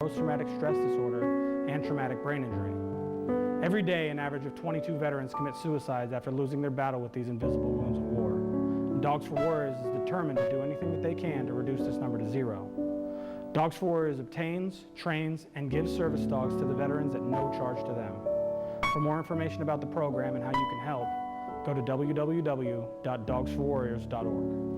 post-traumatic stress disorder and traumatic brain injury. Every day, an average of 22 veterans commit suicides after losing their battle with these invisible wounds of war. And Dogs for Warriors is determined to do anything that they can to reduce this number to zero. Dogs for Warriors obtains, trains, and gives service dogs to the veterans at no charge to them. For more information about the program and how you can help, go to www.dogsforwarriors.org.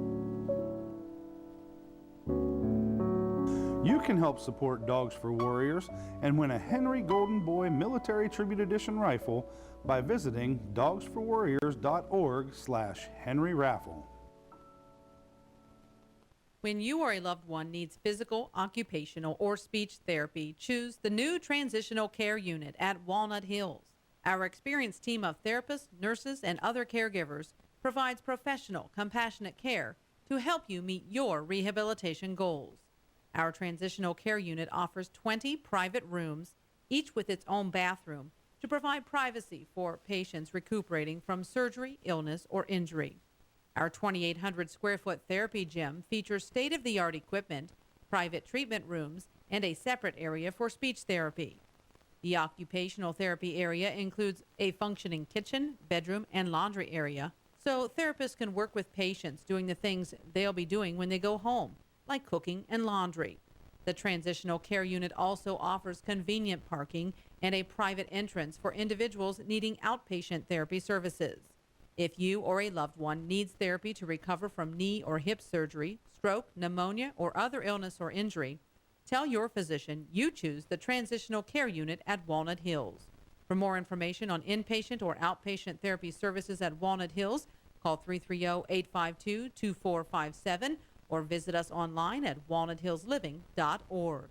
You can help support Dogs for Warriors and win a Henry Golden Boy Military Tribute Edition rifle by visiting dogsforwarriors.org/Henry Raffle. When you or a loved one needs physical, occupational, or speech therapy, choose the new Transitional Care Unit at Walnut Hills. Our experienced team of therapists, nurses, and other caregivers provides professional, compassionate care to help you meet your rehabilitation goals. Our Transitional Care Unit offers 20 private rooms, each with its own bathroom, to provide privacy for patients recuperating from surgery, illness, or injury. Our 2,800 square foot therapy gym features state-of-the-art equipment, private treatment rooms, and a separate area for speech therapy. The occupational therapy area includes a functioning kitchen, bedroom, and laundry area, so therapists can work with patients doing the things they'll be doing when they go home, like cooking and laundry. The Transitional Care Unit also offers convenient parking and a private entrance for individuals needing outpatient therapy services. If you or a loved one needs therapy to recover from knee or hip surgery, stroke, pneumonia, or other illness or injury, tell your physician you choose the Transitional Care Unit at Walnut Hills. For more information on inpatient or outpatient therapy services at Walnut Hills, call 330-852-2457 or visit us online at walnuthillsliving.org.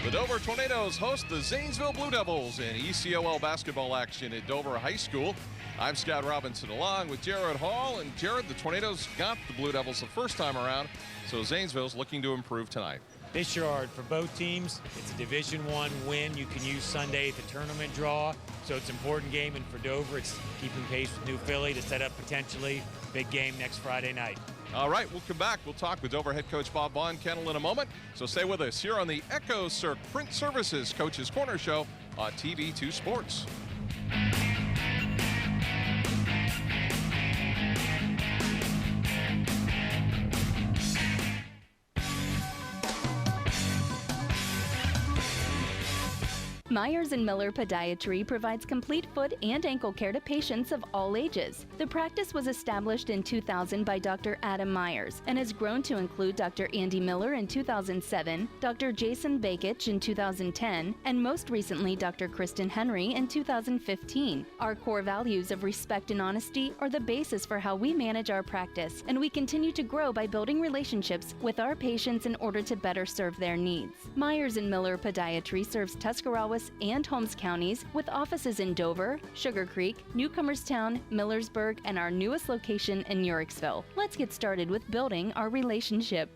The Dover Tornadoes host the Zanesville Blue Devils in ECOL basketball action at Dover High School. I'm Scott Robinson along with Jared Hall. And Jared, the Tornadoes got the Blue Devils the first time around, so Zanesville's looking to improve tonight. They sure are. For both teams, it's a Division I win. You can use Sunday at the tournament draw, so it's an important game. And for Dover, it's keeping pace with New Philly to set up potentially a big game next Friday night. All right, we'll come back. We'll talk with Dover head coach Bob Von Kennel in a moment. So stay with us here on the Echo Circ Print Services Coach's Corner Show on TV2 Sports. Myers & Miller Podiatry provides complete foot and ankle care to patients of all ages. The practice was established in 2000 by Dr. Adam Myers and has grown to include Dr. Andy Miller in 2007, Dr. Jason Bakich in 2010, and most recently Dr. Kristen Henry in 2015. Our core values of respect and honesty are the basis for how we manage our practice, and we continue to grow by building relationships with our patients in order to better serve their needs. Myers & Miller Podiatry serves Tuscarawas and Holmes counties with offices in Dover, Sugar Creek, Newcomerstown, Millersburg, and our newest location in Uricksville. Let's get started with building our relationship.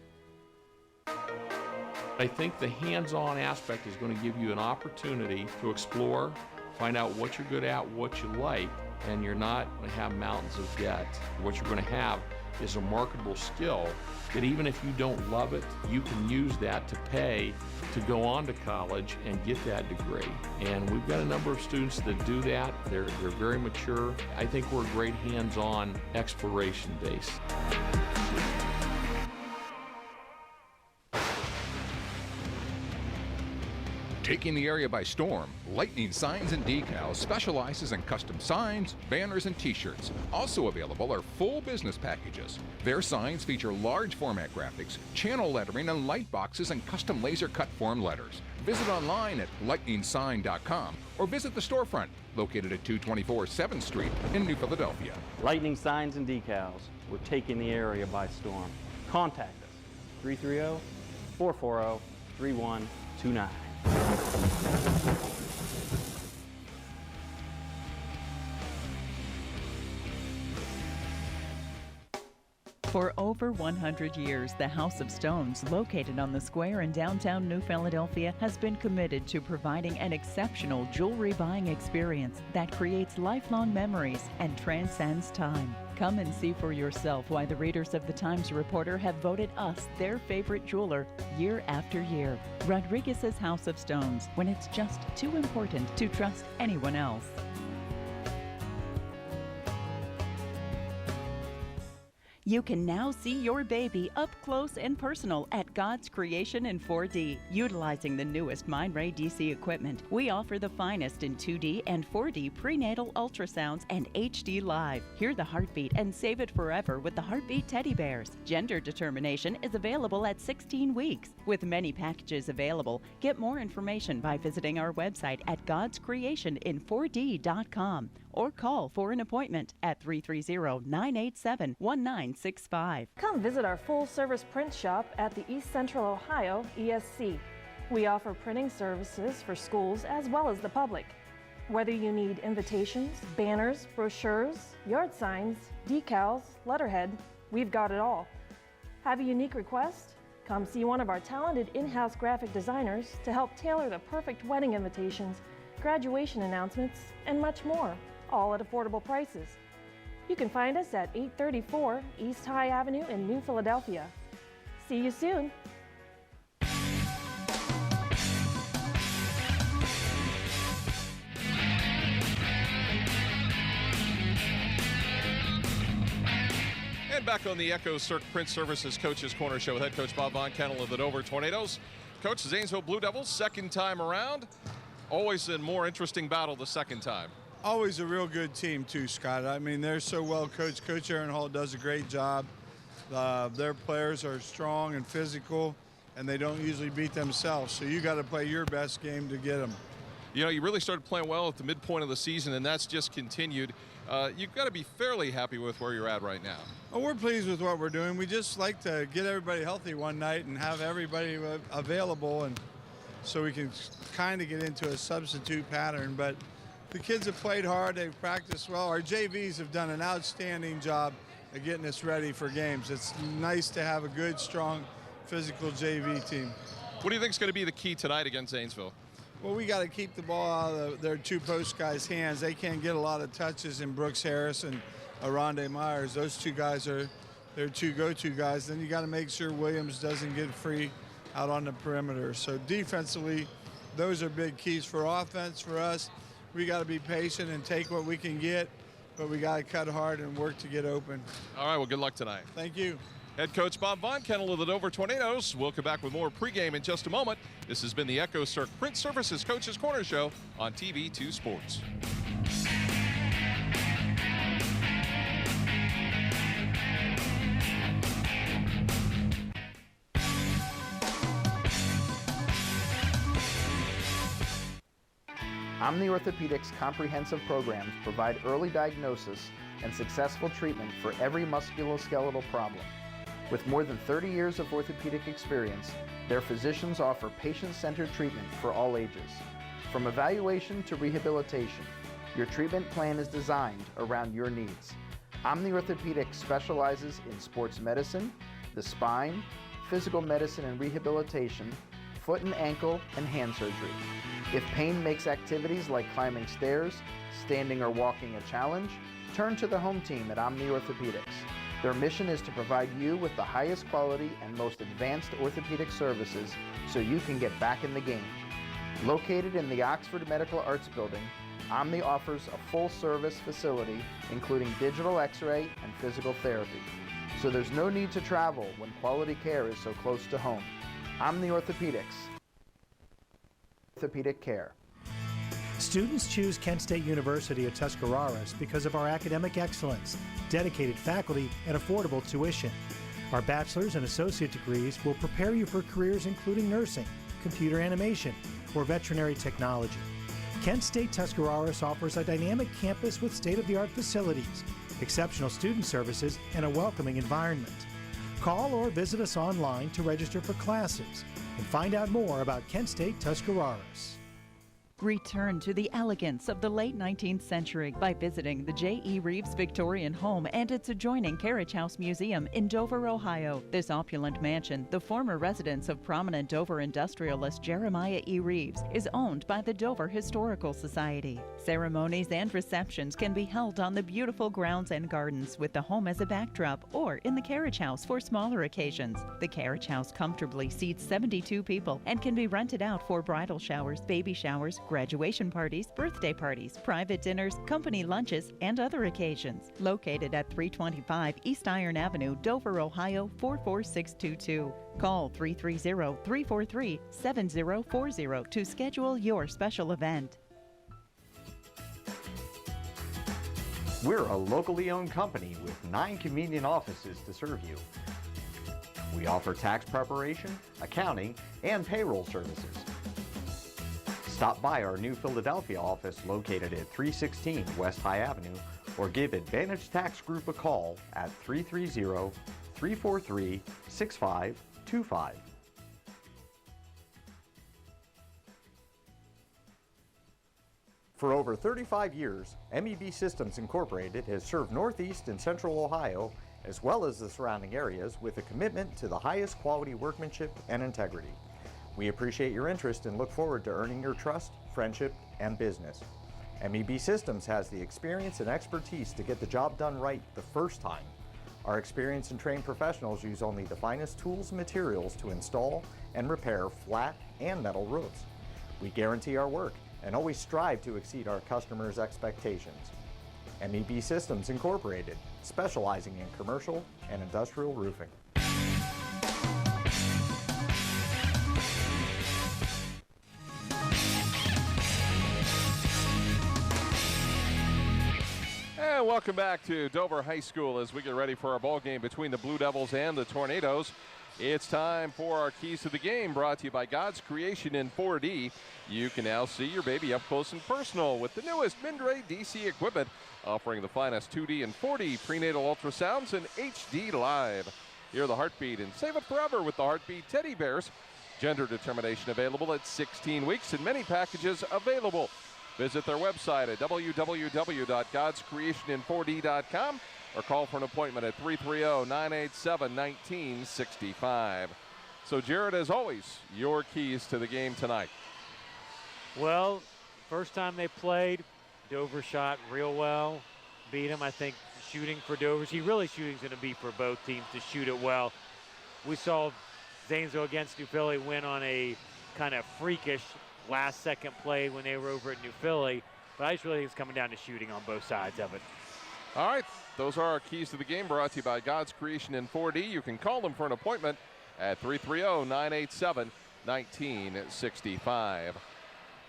I think the hands-on aspect is going to give you an opportunity to explore, find out what you're good at, what you like, and you're not going to have mountains of debt. What you're going to have is a marketable skill that even if you don't love it, you can use that to pay to go on to college and get that degree. And we've got a number of students that do that. They're very mature. I think we're a great hands-on exploration base. Taking the area by storm, Lightning Signs and Decals specializes in custom signs, banners, and t-shirts. Also available are full business packages. Their signs feature large format graphics, channel lettering, and light boxes and custom laser cut form letters. Visit online at lightningsign.com or visit the storefront located at 224 7th Street in New Philadelphia. Lightning Signs and Decals. We're taking the area by storm. Contact us, 330-440-3129. For over 100 years, the House of Stones, located on the square in downtown New Philadelphia, has been committed to providing an exceptional jewelry buying experience that creates lifelong memories and transcends time. Come and see for yourself why the readers of the Times Reporter have voted us their favorite jeweler year after year. Rodriguez's House of Stones, when it's just too important to trust anyone else. You can now see your baby up close and personal at God's Creation in 4D. Utilizing the newest Mindray DC equipment, we offer the finest in 2D and 4D prenatal ultrasounds and HD Live. Hear the heartbeat and save it forever with the Heartbeat Teddy Bears. Gender determination is available at 16 weeks. With many packages available, get more information by visiting our website at godscreationin4d.com or call for an appointment at 330-987-1965. Come visit our full-service print shop at the East Central Ohio ESC. We offer printing services for schools as well as the public. Whether you need invitations, banners, brochures, yard signs, decals, letterhead, we've got it all. Have a unique request? Come see one of our talented in-house graphic designers to help tailor the perfect wedding invitations, graduation announcements, and much more, all at affordable prices. You can find us at 834 East High Avenue in New Philadelphia. See you soon. And back on the Echo Circ Print Services Coaches Corner Show with head coach Bob Von Kennel of the Dover Tornadoes. Coach, the Zanesville Blue Devils, second time around. Always a more interesting battle the second time. Always a real good team too, Scott. I mean, they're so well coached. Coach Aaron Hall does a great job. Their players are strong and physical, and they don't usually beat themselves. So you got to play your best game to get them. You know, you really started playing well at the midpoint of the season, and that's just continued. You've got to be fairly happy with where you're at right now. Well, we're pleased with what we're doing. We just like to get everybody healthy one night and have everybody available, and so we can kind of get into a substitute pattern. But the kids have played hard. They've practiced well. Our JVs have done an outstanding job of getting us ready for games. It's nice to have a good, strong, physical JV team. What do you think is going to be the key tonight against Zanesville? Well, we got to keep the ball out of their two post guys' hands. They can't get a lot of touches in Brooks Harris and Aronde Myers. Those two guys are their two go-to guys. Then you got to make sure Williams doesn't get free out on the perimeter. So defensively, those are big keys. For offense, for us, we got to be patient and take what we can get, but we got to cut hard and work to get open. All right, well, good luck tonight. Thank you. Head coach Bob Von Kennel of the Dover Tornadoes. We'll come back with more pregame in just a moment. This has been the Echo Circ Print Services Coaches Corner Show on TV2 Sports. Omni Orthopedics comprehensive programs provide early diagnosis and successful treatment for every musculoskeletal problem. With more than 30 years of orthopedic experience, their physicians offer patient-centered treatment for all ages. From evaluation to rehabilitation, your treatment plan is designed around your needs. Omni Orthopedics specializes in sports medicine, the spine, physical medicine and rehabilitation, foot and ankle, and hand surgery. If pain makes activities like climbing stairs, standing or walking a challenge, turn to the home team at Omni Orthopedics. Their mission is to provide you with the highest quality and most advanced orthopedic services so you can get back in the game. Located in the Oxford Medical Arts Building, Omni offers a full-service facility including digital x-ray and physical therapy. So there's no need to travel when quality care is so close to home. Omni Orthopedics. Orthopedic care. Students choose Kent State University at Tuscarawas because of our academic excellence, dedicated faculty, and affordable tuition. Our bachelor's and associate degrees will prepare you for careers including nursing, computer animation, or veterinary technology. Kent State Tuscarawas offers a dynamic campus with state-of-the-art facilities, exceptional student services, and a welcoming environment. Call or visit us online to register for classes and find out more about Kent State Tuscarawas. Return to the elegance of the late 19th century by visiting the J.E. Reeves Victorian Home and its adjoining Carriage House Museum in Dover, Ohio. This opulent mansion, the former residence of prominent Dover industrialist Jeremiah E. Reeves, is owned by the Dover Historical Society. Ceremonies and receptions can be held on the beautiful grounds and gardens with the home as a backdrop or in the Carriage House for smaller occasions. The Carriage House comfortably seats 72 people and can be rented out for bridal showers, baby showers, graduation parties, birthday parties, private dinners, company lunches, and other occasions. Located at 325 East Iron Avenue, Dover, Ohio 44622. Call 330-343-7040 to schedule your special event. We're a locally owned company with 9 convenient offices to serve you. We offer tax preparation, accounting, and payroll services. Stop by our new Philadelphia office located at 316 West High Avenue or give Advantage Tax Group a call at 330-343-6525. For over 35 years, MEB Systems Incorporated has served Northeast and Central Ohio as well as the surrounding areas with a commitment to the highest quality workmanship and integrity. We appreciate your interest and look forward to earning your trust, friendship, and business. MEB Systems has the experience and expertise to get the job done right the first time. Our experienced and trained professionals use only the finest tools and materials to install and repair flat and metal roofs. We guarantee our work and always strive to exceed our customers' expectations. MEB Systems Incorporated, specializing in commercial and industrial roofing. And welcome back to Dover High School as we get ready for our ball game between the Blue Devils and the Tornadoes. It's time for our keys to the game, brought to you by God's Creation in 4D. You can now see your baby up close and personal with the newest Mindray DC equipment, offering the finest 2D and 4D prenatal ultrasounds and HD Live. Hear the heartbeat and save it forever with the Heartbeat Teddy Bears. Gender determination available at 16 weeks and many packages available. Visit their website at www.godscreationin4d.com or call for an appointment at 330-987-1965. So, Jared, as always, your keys to the game tonight. Well, first time they played, Dover shot real well, beat him. I think shooting for Dover, shooting's going to be for both teams to shoot it well. We saw Zanesville against New Philly win on a kind of freakish last-second play when they were over at New Philly, but I just really think it's coming down to shooting on both sides of it. All right, those are our keys to the game, brought to you by God's Creation in 4D. You can call them for an appointment at 330-987-1965.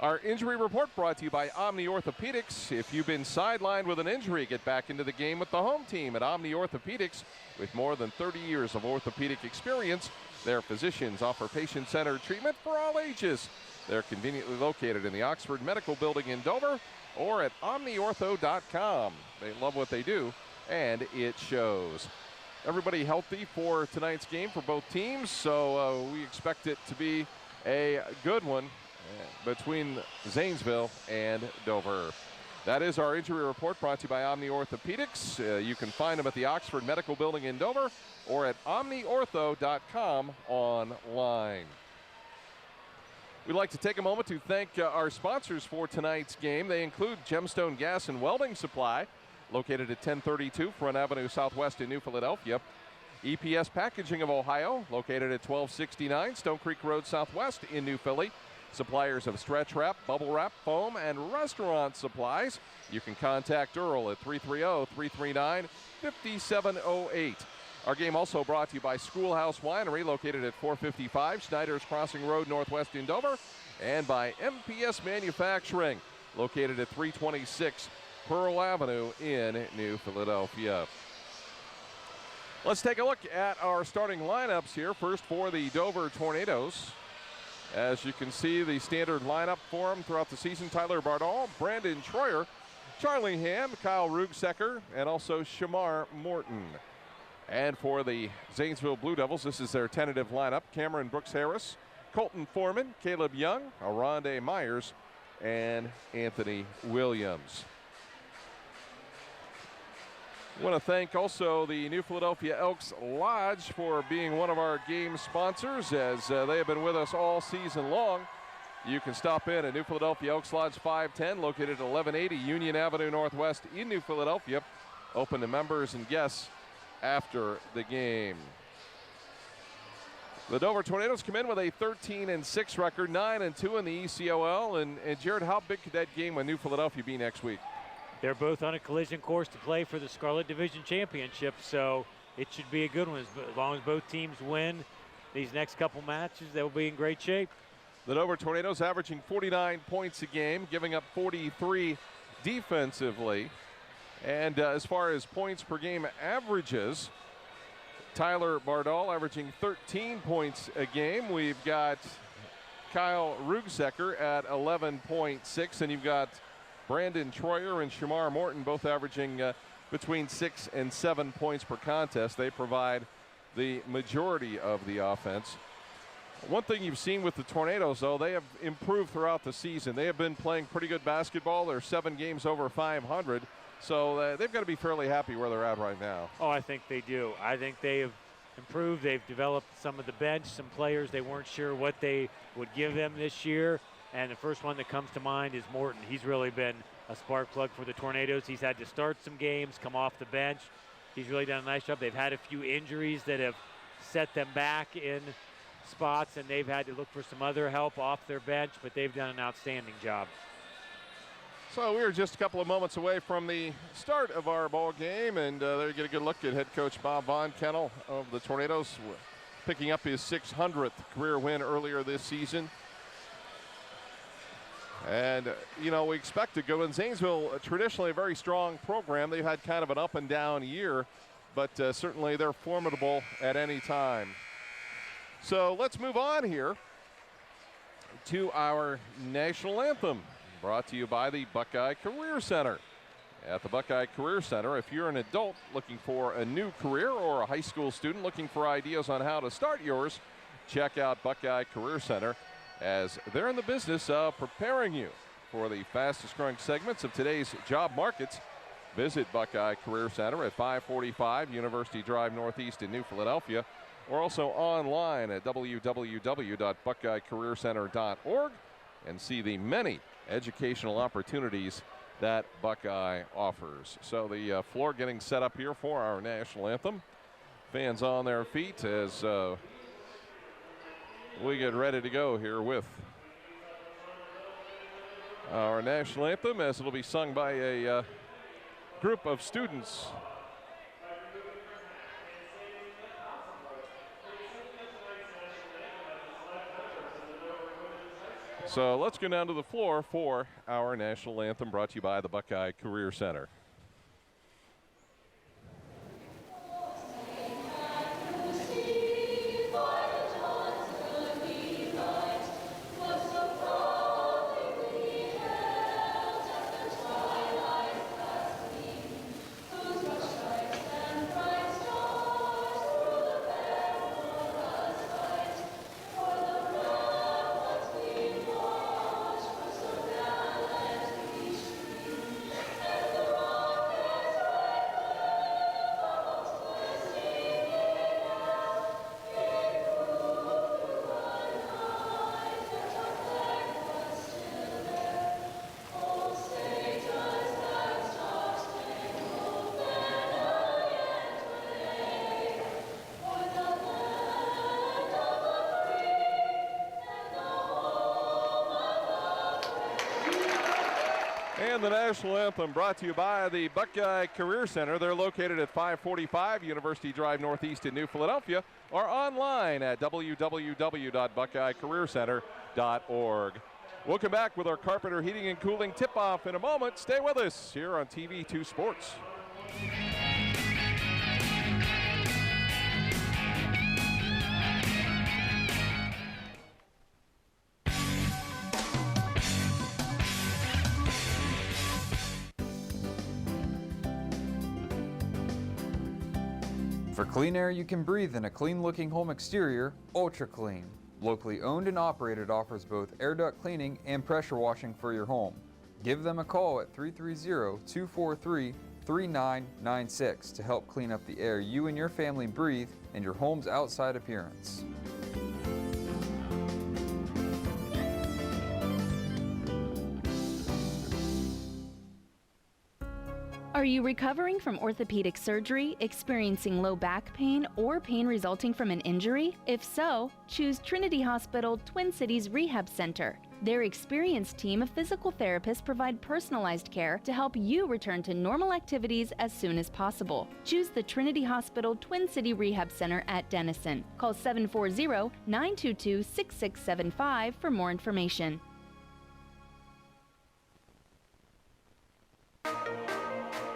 Our injury report brought to you by Omni Orthopedics. If you've been sidelined with an injury, get back into the game with the home team at Omni Orthopedics. With more than 30 years of orthopedic experience, their physicians offer patient-centered treatment for all ages. They're conveniently located in the Oxford Medical Building in Dover or at omniortho.com. They love what they do, and it shows. Everybody healthy for tonight's game for both teams, so we expect it to be a good one between Zanesville and Dover. That is our injury report brought to you by Omni Orthopedics. You can find them at the Oxford Medical Building in Dover or at omniortho.com online. We'd like to take a moment to thank our sponsors for tonight's game. They include Gemstone Gas and Welding Supply, located at 1032 Front Avenue Southwest in New Philadelphia. EPS Packaging of Ohio, located at 1269 Stone Creek Road Southwest in New Philly. Suppliers of stretch wrap, bubble wrap, foam, and restaurant supplies. You can contact Earl at 330-339-5708. Our game also brought to you by Schoolhouse Winery, located at 455 Snyder's Crossing Road, Northwest in Dover, and by MPS Manufacturing, located at 326 Pearl Avenue in New Philadelphia. Let's take a look at our starting lineups here. First for the Dover Tornadoes. As you can see, the standard lineup for them throughout the season: Tyler Bardall, Brandon Troyer, Charlie Ham, Kyle Rugsecker, and also Shamar Morton. And for the Zanesville Blue Devils, this is their tentative lineup: Cameron Brooks Harris, Colton Foreman, Caleb Young, Aronde Myers, and Anthony Williams. I want to thank also the New Philadelphia Elks Lodge for being one of our game sponsors, as they have been with us all season long. You can stop in at New Philadelphia Elks Lodge 510, located at 1180 Union Avenue Northwest in New Philadelphia. Open to members and guests after the game. The Dover Tornadoes come in with a 13-6 record, 9-2 in the ECOL. And Jared, how big could that game with New Philadelphia be next week? They're both on a collision course to play for the Scarlet Division Championship, so it should be a good one. As long as both teams win these next couple matches, they'll be in great shape. The Dover Tornadoes averaging 49 points a game, giving up 43 defensively. And as far as points per game averages, Tyler Bardal averaging 13 points a game. We've got Kyle Rugsecker at 11.6, and you've got Brandon Troyer and Shamar Morton both averaging between 6 and 7 points per contest. They provide the majority of the offense. One thing you've seen with the Tornadoes, though, they have improved throughout the season. They have been playing pretty good basketball. They're 7 games over 500, so they've got to be fairly happy where they're at right now. Oh, I think they do. I think they have improved. They've developed some of the bench, some players they weren't sure what they would give them this year. And the first one that comes to mind is Morton. He's really been a spark plug for the Tornadoes. He's had to start some games, come off the bench. He's really done a nice job. They've had a few injuries that have set them back in spots, and they've had to look for some other help off their bench, but they've done an outstanding job. So we are just a couple of moments away from the start of our ball game, and there you get a good look at head coach Bob Von Kennel of the Tornadoes, picking up his 600th career win earlier this season. And, you know, we expect to go in Zanesville, traditionally a very strong program. They've had kind of an up and down year, but certainly they're formidable at any time. So let's move on here to our national anthem, brought to you by the Buckeye Career Center. At the Buckeye Career Center, if you're an adult looking for a new career or a high school student looking for ideas on how to start yours, check out Buckeye Career Center, as they're in the business of preparing you for the fastest growing segments of today's job markets. Visit Buckeye Career Center at 545 University Drive Northeast in New Philadelphia, or also online at www.buckeyecareercenter.org and see the many educational opportunities that Buckeye offers. So the floor getting set up here for our national anthem. Fans on their feet as we get ready to go here with our national anthem, as it'll be sung by a group of students. So let's go down to the floor for our national anthem, brought to you by the Buckeye Career Center. And the national anthem brought to you by the Buckeye Career Center. They're located at 545 University Drive Northeast in New Philadelphia, or online at www.buckeyecareercenter.org. We'll come back with our Carpenter Heating and Cooling tip-off in a moment. Stay with us here on TV2 Sports. For clean air you can breathe in a clean-looking home exterior, Ultra Clean. Locally owned and operated, offers both air duct cleaning and pressure washing for your home. Give them a call at 330-243-3996 to help clean up the air you and your family breathe and your home's outside appearance. Are you recovering from orthopedic surgery, experiencing low back pain, or pain resulting from an injury? If so, choose Trinity Hospital Twin Cities Rehab Center. Their experienced team of physical therapists provide personalized care to help you return to normal activities as soon as possible. Choose the Trinity Hospital Twin City Rehab Center at Denison. Call 740-922-6675 for more information.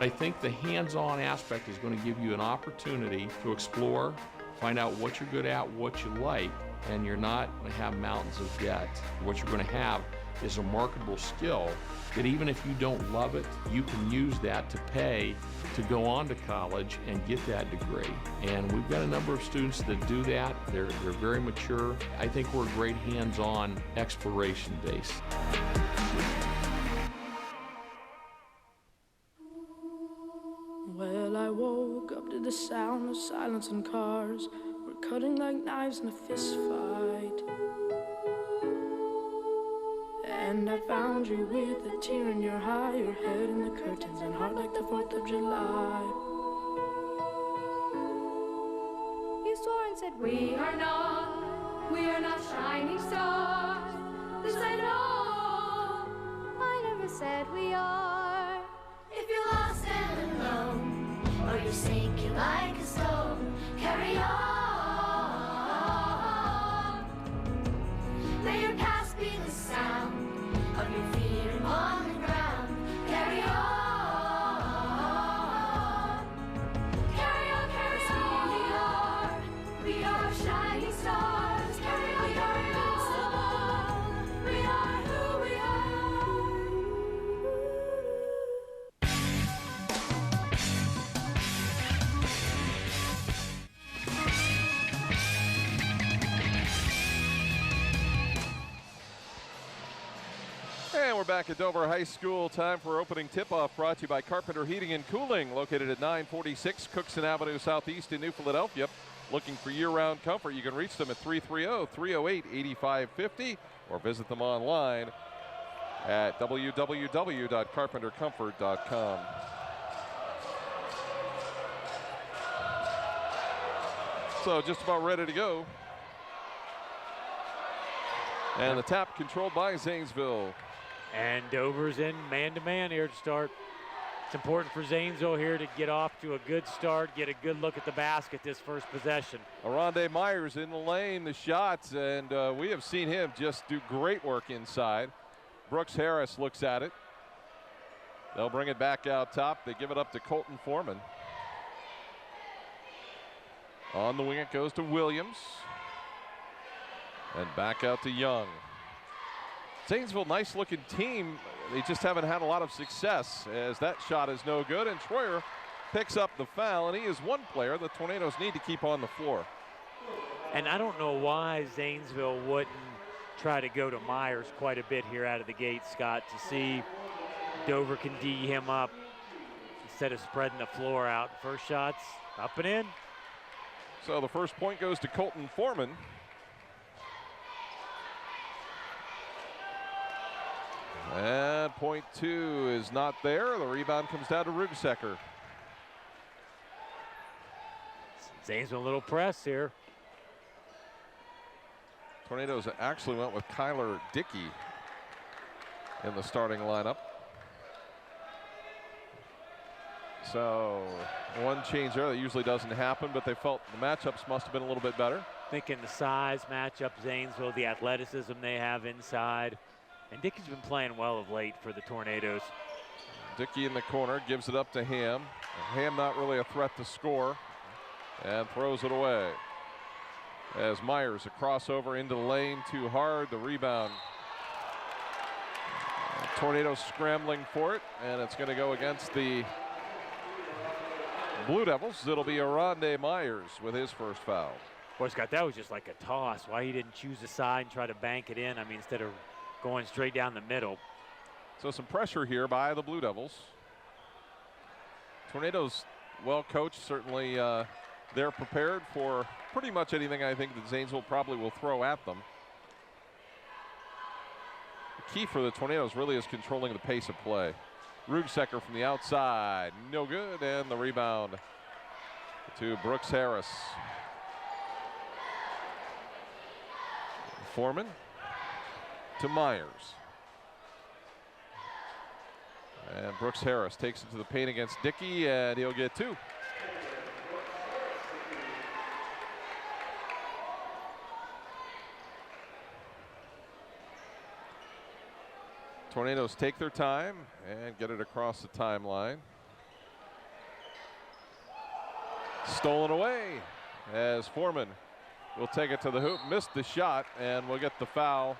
I think the hands-on aspect is going to give you an opportunity to explore, find out what you're good at, what you like, and you're not going to have mountains of debt. What you're going to have is a marketable skill that even if you don't love it, you can use that to pay to go on to college and get that degree. And we've got a number of students that do that. They're very mature. I think we're a great hands-on exploration base. Well, I woke up to the sound of silence and cars. We're cutting like knives in a fist fight. And I found you with a tear in your eye, your head in the curtains and heart like the 4th of July. You swore and said, we are not shining stars. This I know, I never said we are. If you're lost and alone, or you're sinking like a stone, carry on. May your past be the sound of your feet on the ground. Carry on. Carry on, carry on. We are shining stars. Carry on, we are invincible. We are who we are. And we're back at Dover High School. Time for opening tip-off, brought to you by Carpenter Heating and Cooling, located at 946 Cookson Avenue Southeast in New Philadelphia. Looking for year-round comfort, you can reach them at 330-308-8550 or visit them online at www.carpentercomfort.com. So just about ready to go. And the tap controlled by Zanesville. And Dover's in man-to-man here to start. It's important for Zanesville here to get off to a good start, get a good look at the basket this first possession. Aronde Myers in the lane, the shots, and we have seen him just do great work inside. Brooks Harris looks at it. They'll bring it back out top. They give it up to Colton Foreman. On the wing it goes to Williams. And back out to Young. Zanesville, nice looking team. They just haven't had a lot of success as that shot is no good. And Troyer picks up the foul, and he is one player the Tornadoes need to keep on the floor. And I don't know why Zanesville wouldn't try to go to Myers quite a bit here out of the gate, Scott, to see Dover can D him up instead of spreading the floor out. First shot's up and in. So the first point goes to Colton Foreman. And point two is not there. The rebound comes down to Rugsecker. Zanesville a little press here. Tornadoes actually went with Kyler Dickey in the starting lineup. So one change there that usually doesn't happen, but they felt the matchups must have been a little bit better. Thinking the size matchup, Zanesville, the athleticism they have inside. And Dickey's been playing well of late for the Tornadoes. Dickey in the corner gives it up to Ham. Ham not really a threat to score and throws it away. As Myers, a crossover into the lane, too hard, the rebound. Tornadoes scrambling for it, and it's going to go against the Blue Devils. It'll be Aronde Myers with his first foul. Boy, Scott, that was just like a toss. Why he didn't choose a side and try to bank it in? I mean, instead of going straight down the middle. So some pressure here by the Blue Devils. Tornadoes well coached, certainly they're prepared for pretty much anything I think that Zanesville probably will throw at them. The key for the Tornadoes really is controlling the pace of play. Rugsecker from the outside, no good, and the rebound to Brooks Harris. Foreman to Myers. And Brooks Harris takes it to the paint against Dickey, and he'll get 2. Tornadoes take their time and get it across the timeline. Stolen away as Foreman will take it to the hoop, missed the shot, and we'll get the foul.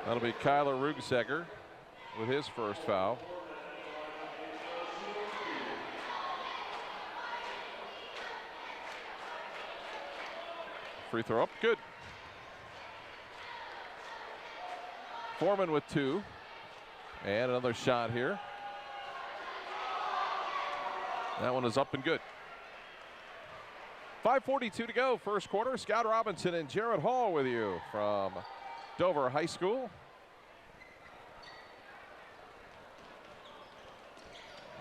That'll be Kyler Rugsecker with his first foul. Free throw up, good. Foreman with 2. And another shot here. That one is up and good. 5:42 to go, first quarter. Scott Robinson and Jared Hall with you from Dover High School.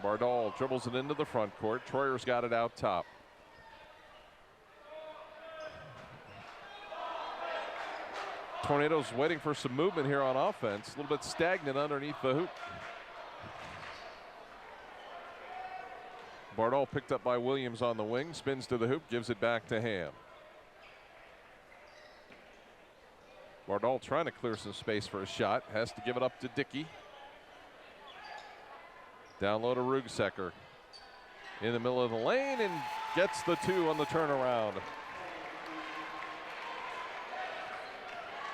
Bardal dribbles it into the front court. Troyer's got it out top. Tornadoes waiting for some movement here on offense. A little bit stagnant underneath the hoop. Bardal picked up by Williams on the wing. Spins to the hoop, gives it back to Ham. Bardal trying to clear some space for a shot. Has to give it up to Dickey. Down low to Rugsecker. In the middle of the lane and gets the 2 on the turnaround.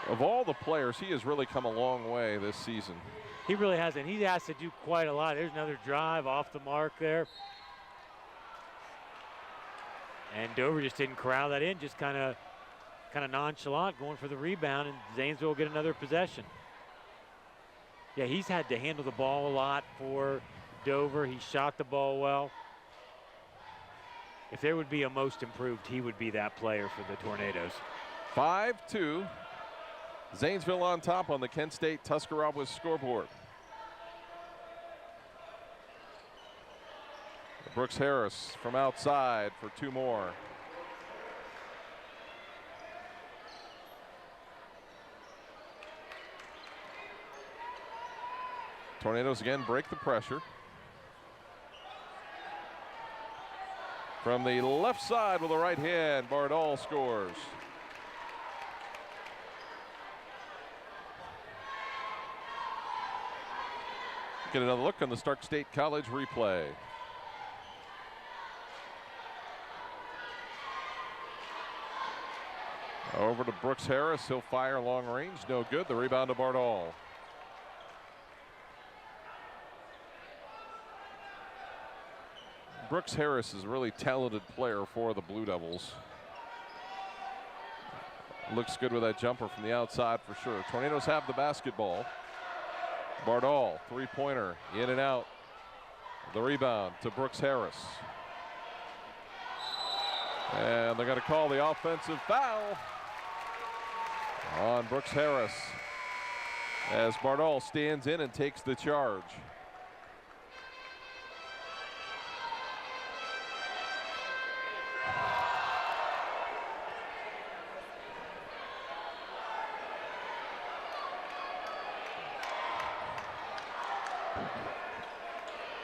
Of all the players, he has really come a long way this season. He really hasn't. He has to do quite a lot. There's another drive off the mark there. And Dover just didn't corral that in, just kind of nonchalant, going for the rebound, and Zanesville will get another possession. Yeah, he's had to handle the ball a lot for Dover. He shot the ball well. If there would be a most improved, he would be that player for the Tornadoes. 5-2. Zanesville on top on the Kent State Tuscarawas scoreboard. Brooks Harris from outside for 2 more. Tornadoes again break the pressure. From the left side with a right hand, Bardal scores. Get another look on the Stark State College replay. Over to Brooks Harris. He'll fire long range. No good. The rebound to Bardal. Brooks Harris is a really talented player for the Blue Devils. Looks good with that jumper from the outside for sure. Tornadoes have the basketball. Bardal, 3-pointer, in and out. The rebound to Brooks Harris. And they're going to call the offensive foul on Brooks Harris as Bardal stands in and takes the charge.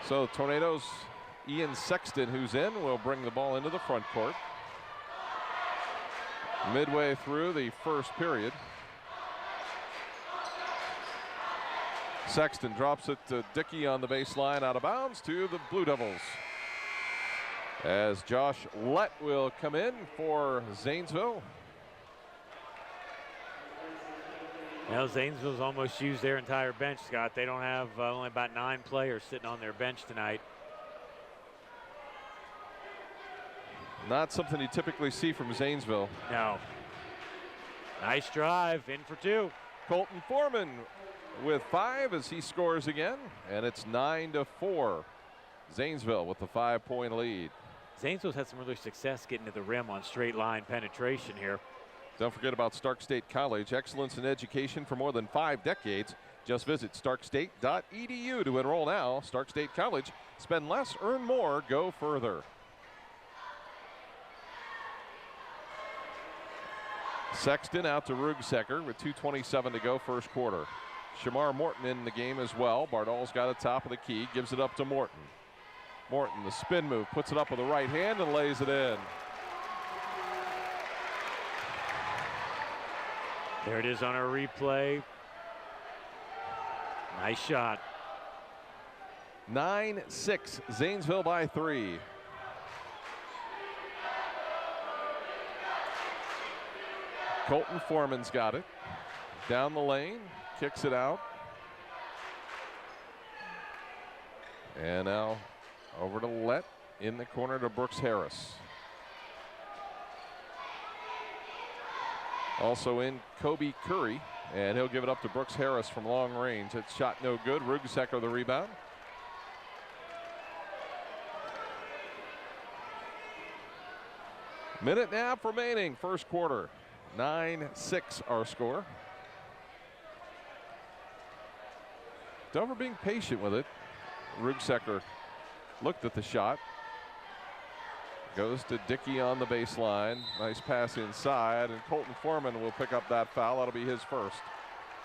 So Tornadoes, Ian Sexton, who's in, will bring the ball into the front court. Midway through the first period. Sexton drops it to Dickey on the baseline, out of bounds to the Blue Devils. As Josh Lett will come in for Zanesville. Well, Zanesville's almost used their entire bench, Scott. They don't have only about 9 players sitting on their bench tonight. Not something you typically see from Zanesville. No. Nice drive, in for 2. Colton Foreman with 5 as he scores again, and it's 9-4. Zanesville with the 5-point lead. Zanesville's had some really success getting to the rim on straight line penetration here. Don't forget about Stark State College. Excellence in education for more than 5 decades. Just visit starkstate.edu to enroll now. Stark State College. Spend less, earn more, go further. Sexton out to Rugsecker with 2:27 to go first quarter. Shamar Morton in the game as well. Bardol's got it top of the key, gives it up to Morton. Morton, the spin move, puts it up with the right hand and lays it in. There it is on our replay. Nice shot. 9-6, Zanesville by 3. Colton Foreman's got it. Down the lane, kicks it out. And now over to Lett in the corner to Brooks Harris. Also in Kobe Curry, and he'll give it up to Brooks Harris from long range. It's shot no good. Rugsecker the rebound. Minute and a half remaining, first quarter. 9-6 our score. Dover being patient with it. Rugsecker looked at the shot. Goes to Dickey on the baseline. Nice pass inside, and Colton Foreman will pick up that foul. That'll be his first.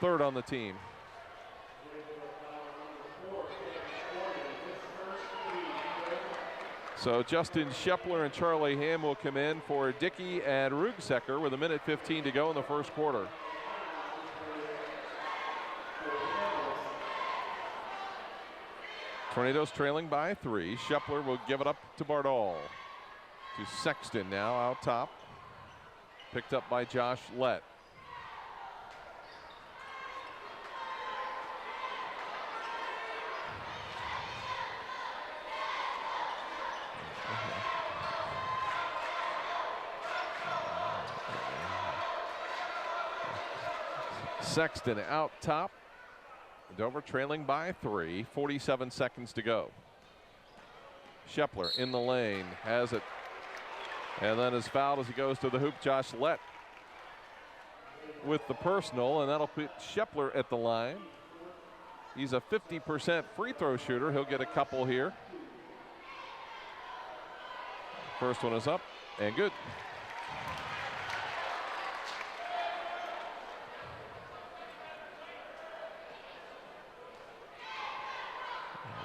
Third on the team. So Justin Shepler and Charlie Ham will come in for Dickey and Rugsecker with 1:15 to go in the first quarter. Tornadoes trailing by 3. Shepler will give it up to Bardol. To Sexton now out top. Picked up by Josh Lett. Sexton out top. Dover trailing by 3. 47 seconds to go. Shepler in the lane, has it, and then is fouled as he goes to the hoop. Josh Lett with the personal, and that'll put Shepler at the line. He's a 50% free throw shooter. He'll get a couple here. First one is up and good.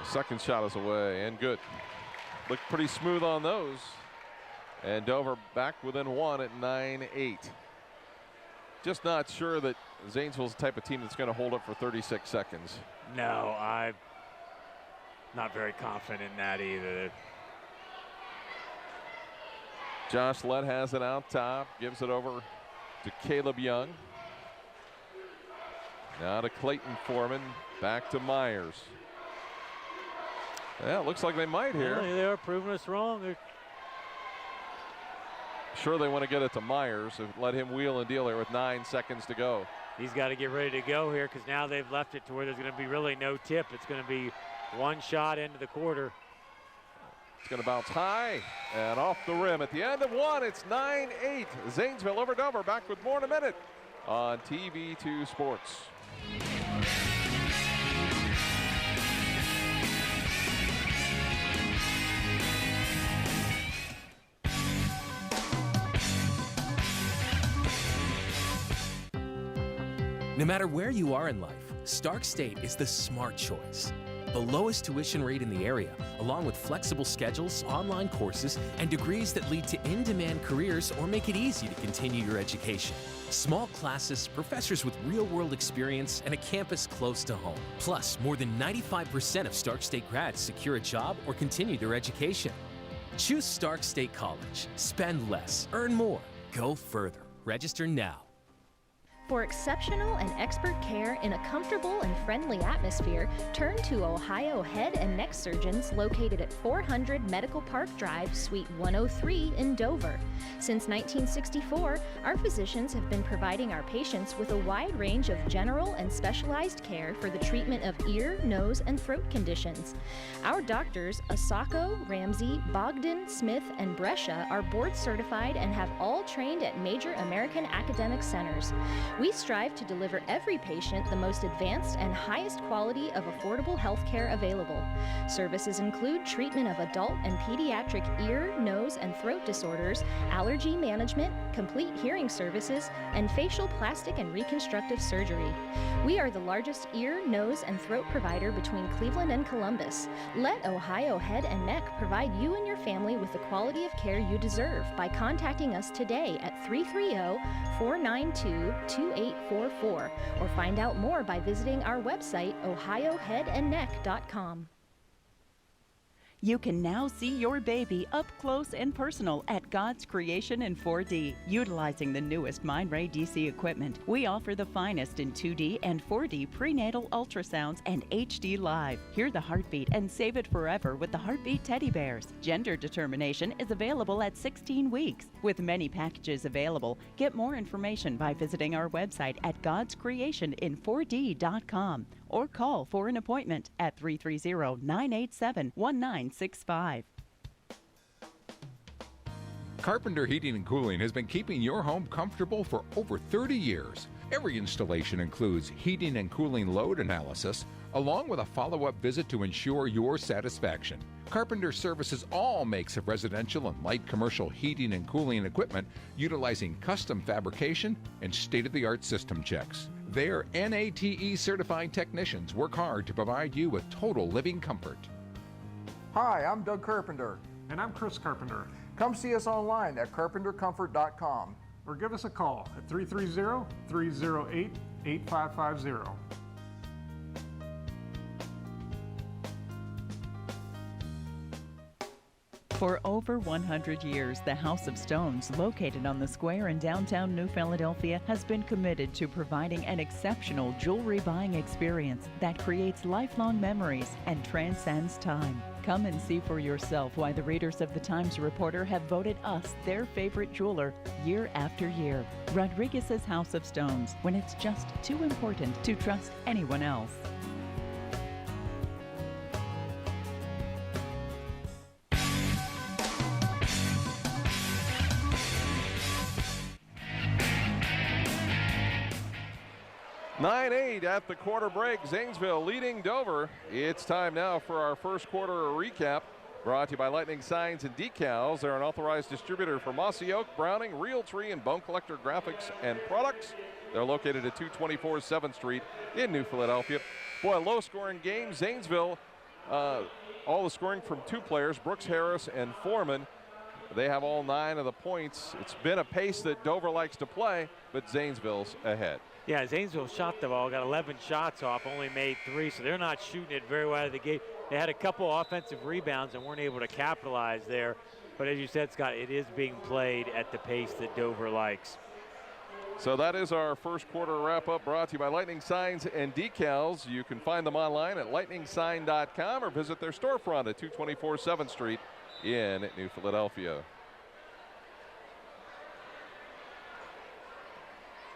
Second shot is away and good. Looked pretty smooth on those. And Dover back within 1 at 9-8. Just not sure that Zanesville's the type of team that's going to hold up for 36 seconds. No, I'm not very confident in that either. Josh Lett has it out top, gives it over to Caleb Young. Now to Clayton Foreman, back to Myers. Yeah, it looks like they might here. Yeah, they are proving us wrong. They're sure they want to get it to Myers and let him wheel and deal here with 9 seconds to go. He's got to get ready to go here because now they've left it to where there's going to be really no tip. It's going to be one shot into the quarter. It's going to bounce high and off the rim. At the end of 1, it's 9-8. Zanesville over Dover. Back with more in a minute on TV2 Sports. No matter where you are in life, Stark State is the smart choice. The lowest tuition rate in the area, along with flexible schedules, online courses, and degrees that lead to in-demand careers or make it easy to continue your education. Small classes, professors with real-world experience, and a campus close to home. Plus, more than 95% of Stark State grads secure a job or continue their education. Choose Stark State College. Spend less, earn more, go further. Register now. For exceptional and expert care in a comfortable and friendly atmosphere, turn to Ohio Head and Neck Surgeons located at 400 Medical Park Drive, Suite 103 in Dover. Since 1964, our physicians have been providing our patients with a wide range of general and specialized care for the treatment of ear, nose, and throat conditions. Our doctors, Asako, Ramsey, Bogdan, Smith, and Brescia, are board certified and have all trained at major American academic centers. We strive to deliver every patient the most advanced and highest quality of affordable health care available. Services include treatment of adult and pediatric ear, nose, and throat disorders, allergy management, complete hearing services, and facial plastic and reconstructive surgery. We are the largest ear, nose, and throat provider between Cleveland and Columbus. Let Ohio Head and Neck provide you and your family with the quality of care you deserve by contacting us today at 330-492-2844 or find out more by visiting our website, ohioheadandneck.com. You can now see your baby up close and personal at God's Creation in 4D. Utilizing the newest Mindray DC equipment, we offer the finest in 2D and 4D prenatal ultrasounds and HD Live. Hear the heartbeat and save it forever with the Heartbeat Teddy Bears. Gender determination is available at 16 weeks. With many packages available, get more information by visiting our website at godscreationin4d.com or call for an appointment at 330-987-1965. Carpenter Heating and Cooling has been keeping your home comfortable for over 30 years. Every installation includes heating and cooling load analysis, along with a follow-up visit to ensure your satisfaction. Carpenter services all makes of residential and light commercial heating and cooling equipment utilizing custom fabrication and state-of-the-art system checks. Their NATE certified technicians work hard to provide you with total living comfort. Hi, I'm Doug Carpenter. And I'm Chris Carpenter. Come see us online at carpentercomfort.com. Or give us a call at 330-308-8550. For over 100 years, the House of Stones, located on the square in downtown New Philadelphia, has been committed to providing an exceptional jewelry buying experience that creates lifelong memories and transcends time. Come and see for yourself why the readers of the Times Reporter have voted us their favorite jeweler year after year. Rodriguez's House of Stones, when it's just too important to trust anyone else. (9-8) at the quarter break. Zanesville leading Dover. It's time now for our first quarter recap. Brought to you by Lightning Signs and Decals. They're an authorized distributor for Mossy Oak, Browning, Realtree, and Bone Collector Graphics and Products. They're located at 224 7th Street in New Philadelphia. Boy, low-scoring game. Zanesville, all the scoring from two players, Brooks Harris and Foreman. They have all 9 of the points. It's been a pace that Dover likes to play, but Zanesville's ahead. Yeah, Zanesville shot the ball, got 11 shots off, only made 3, so they're not shooting it very well out of the gate. They had a couple offensive rebounds and weren't able to capitalize there. But as you said, Scott, it is being played at the pace that Dover likes. So that is our first quarter wrap-up, brought to you by Lightning Signs and Decals. You can find them online at lightningsign.com or visit their storefront at 224 7th Street in New Philadelphia.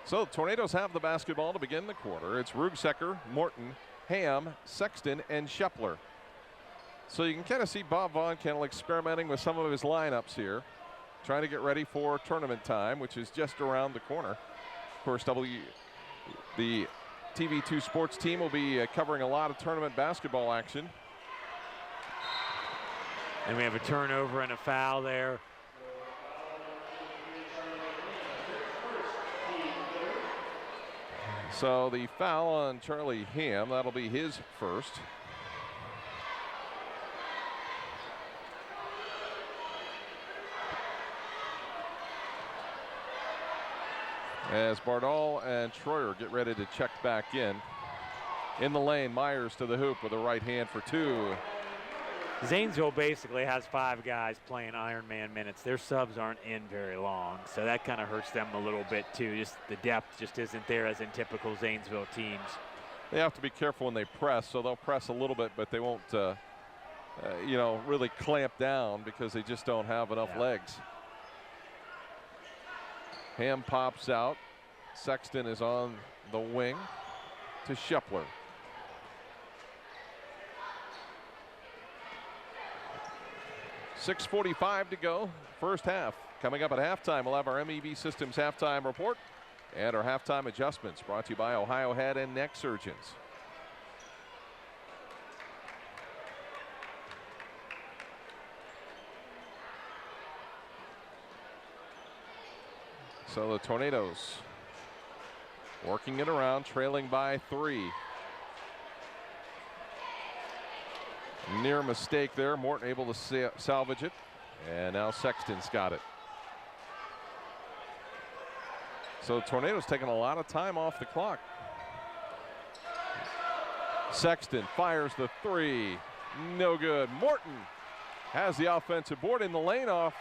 So the Tornadoes have the basketball to begin the quarter. It's Rugsecker, Morton, Ham, Sexton, and Shepler. So you can kind of see Bob Vaughn Kennel experimenting with some of his lineups here, trying to get ready for tournament time, which is just around the corner. Of course, the TV2 sports team will be covering a lot of tournament basketball action. And we have a turnover and a foul there. So the foul on Charlie Ham, that'll be his first. As Bardal and Troyer get ready to check back in. In the lane, Myers to the hoop with a right hand for 2. Zanesville basically has 5 guys playing Ironman minutes. Their subs aren't in very long, so that kind of hurts them a little bit too. Just the depth just isn't there as in typical Zanesville teams. They have to be careful when they press, so they'll press a little bit, but they won't, really clamp down because they just don't have enough legs. Ham pops out. Sexton is on the wing to Shepler. .6:45 to go, first half. Coming up at halftime, we'll have our MEB Systems halftime report and our halftime adjustments, brought to you by Ohio Head and Neck Surgeons. So the Tornadoes working it around, trailing by 3. Near mistake there. Morton able to salvage it. And now Sexton's got it. So the Tornadoes taking a lot of time off the clock. Sexton fires the 3. No good. Morton has the offensive board in the lane off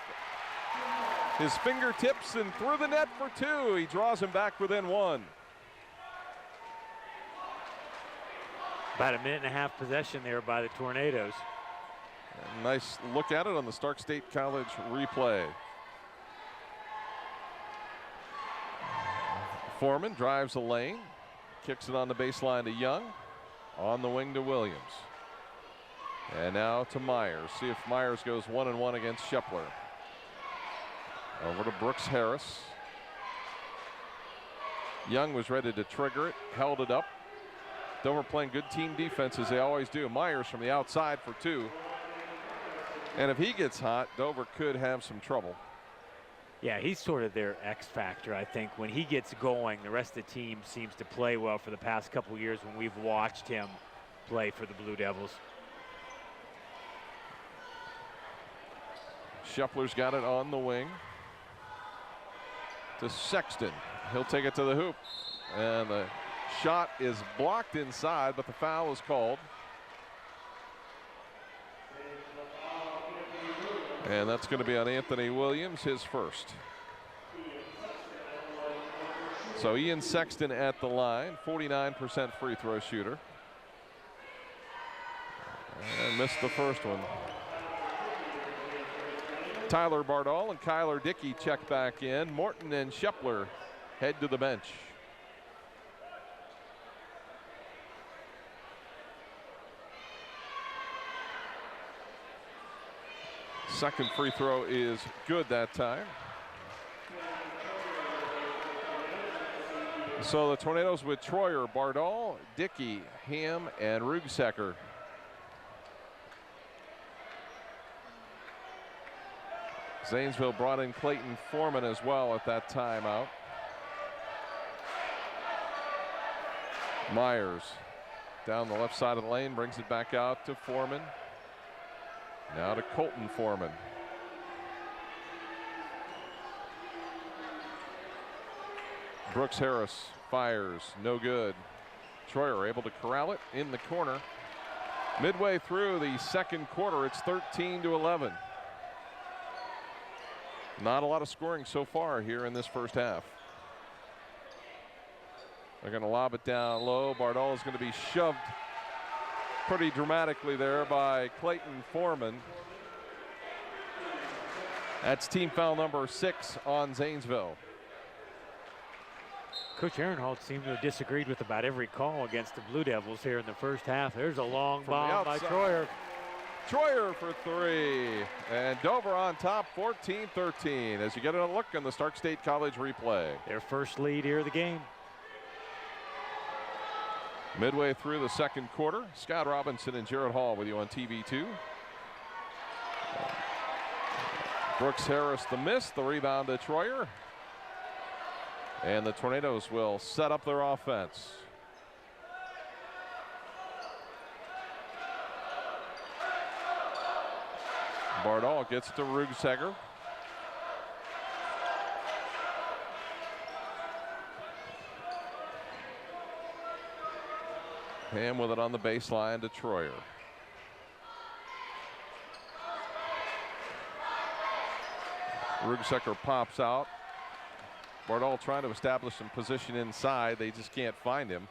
his fingertips and through the net for 2. He draws him back within 1. About a minute and a half possession there by the Tornadoes. And nice look at it on the Stark State College replay. Foreman drives the lane, kicks it on the baseline to Young, on the wing to Williams. And now to Myers. See if Myers goes 1-1 against Shepler. Over to Brooks Harris. Young was ready to trigger it, held it up. Dover playing good team defense as they always do. Myers from the outside for 2. And if he gets hot, Dover could have some trouble. Yeah, he's sort of their X factor, I think. When he gets going, the rest of the team seems to play well for the past couple years when we've watched him play for the Blue Devils. Shepler's got it on the wing to Sexton. He'll take it to the hoop. And the shot is blocked inside, but the foul is called. And that's going to be on Anthony Williams, his first. So Ian Sexton at the line, 49% free throw shooter. And missed the first one. Tyler Bardall and Kyler Dickey check back in. Morton and Shepler head to the bench. Second free throw is good that time. So the Tornadoes with Troyer, Bardall, Dickey, Ham, and Rugsecker. Zanesville brought in Clayton Foreman as well at that timeout. Myers down the left side of the lane, brings it back out to Foreman. Now to Colton Foreman. Brooks Harris fires, no good. Troyer able to corral it in the corner. Midway through the second quarter, it's 13-11. Not a lot of scoring so far here in this first half. They're going to lob it down low. Bardall is going to be shoved pretty dramatically there by Clayton Foreman. That's team foul number 6 on Zanesville. Coach Ehrenholtz seemed to have disagreed with about every call against the Blue Devils here in the first half. There's a long bomb by Troyer. Troyer for 3. And Dover on top, 14-13, as you get a look in the Stark State College replay. Their first lead here of the game. Midway through the second quarter, Scott Robinson and Jared Hall with you on TV2. Brooks Harris the miss, the rebound to Troyer. And the Tornadoes will set up their offense. Bardall gets to Rugsecker. Ham with it on the baseline to Troyer. Rugsecker pops out. Bardal trying to establish some position inside. They just can't find him.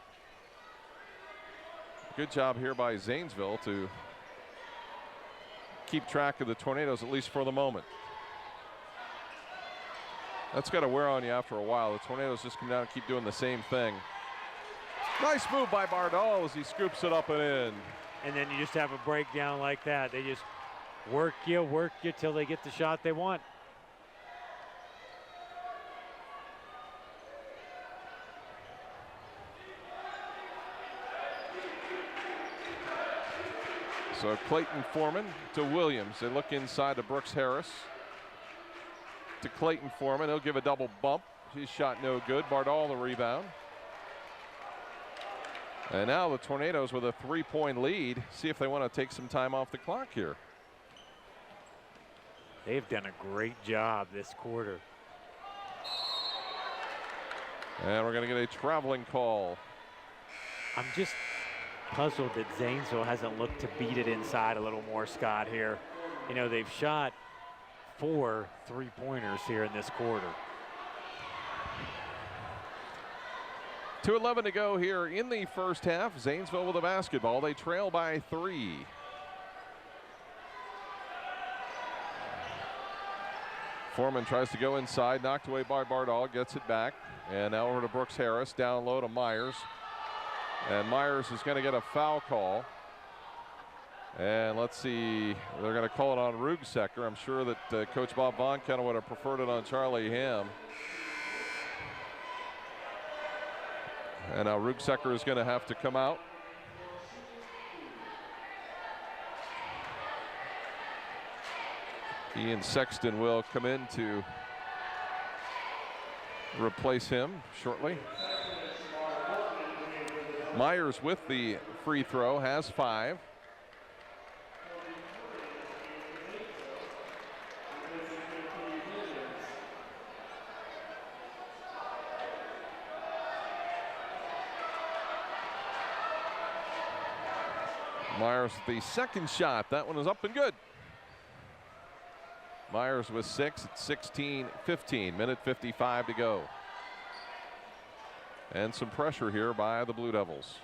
Good job here by Zanesville to keep track of the Tornadoes, at least for the moment. That's got to wear on you after a while. The Tornadoes just come down and keep doing the same thing. Nice move by Bardal as he scoops it up and in. And then you just have a breakdown like that. They just work you till they get the shot they want. So Clayton Foreman to Williams. They look inside to Brooks Harris. To Clayton Foreman. He'll give a double bump. His shot no good. Bardal the rebound. And now the Tornadoes with a 3-point lead. See if they want to take some time off the clock here. They've done a great job this quarter. And we're going to get a traveling call. I'm just puzzled that Zanesville hasn't looked to beat it inside a little more, Scott, here. You know, they've shot 4 3-pointers here in this quarter. 2:11 to go here in the first half. Zanesville with the basketball. They trail by 3. Foreman tries to go inside, knocked away by Bardal, gets it back. And now over to Brooks Harris, down low to Myers. And Myers is going to get a foul call. And let's see, they're going to call it on Rugsecker. I'm sure that Coach Bob Vaughn kind of would have preferred it on Charlie Ham. And now Rugsecker is going to have to come out. Ian Sexton will come in to replace him shortly. Myers with the free throw, has 5. Myers the second shot. That one is up and good. Myers with 6 at 16-15. Minute 55 to go. And some pressure here by the Blue Devils.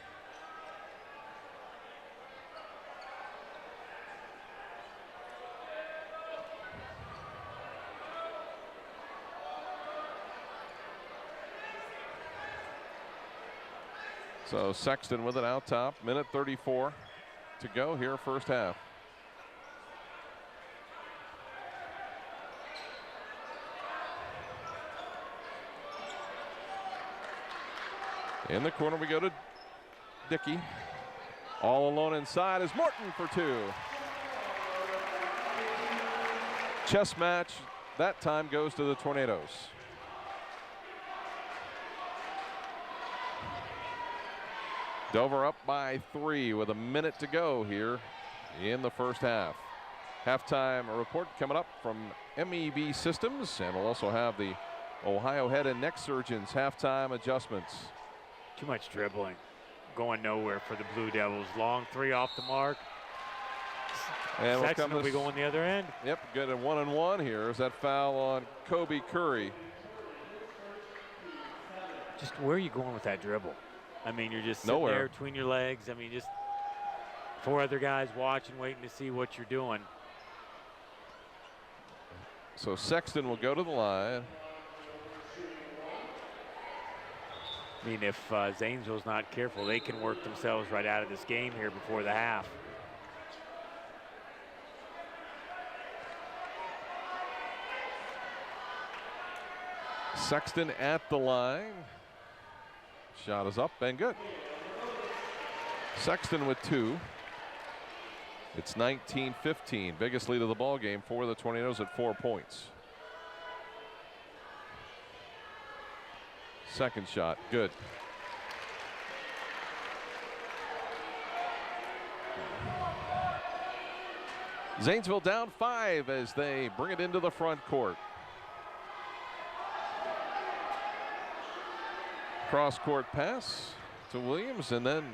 So Sexton with it out top. Minute 34 to go here, first half. In the corner we go to Dickey. All alone inside is Morton for 2. Chess match that time goes to the Tornadoes. Dover up by 3 with a minute to go here in the first half. Halftime report coming up from MEB Systems, and we'll also have the Ohio Head and Neck Surgeons halftime adjustments. Too much dribbling, going nowhere for the Blue Devils. Long 3 off the mark. And Sexton will be going the other end. Yep, good at 1-and-1 here. Is that foul on Kobe Curry? Just where are you going with that dribble? I mean, you're just sitting Nowhere there between your legs. I mean, just 4 other guys watching, waiting to see what you're doing. So Sexton will go to the line. I mean, if Zanesville's not careful, they can work themselves right out of this game here before the half. Sexton at the line. Shot is up and good. Sexton with 2. It's 19-15. Biggest lead of the ball game for the Tornadoes at 4 points. Second shot, good. Zanesville down 5 as they bring it into the front court. Cross-court pass to Williams and then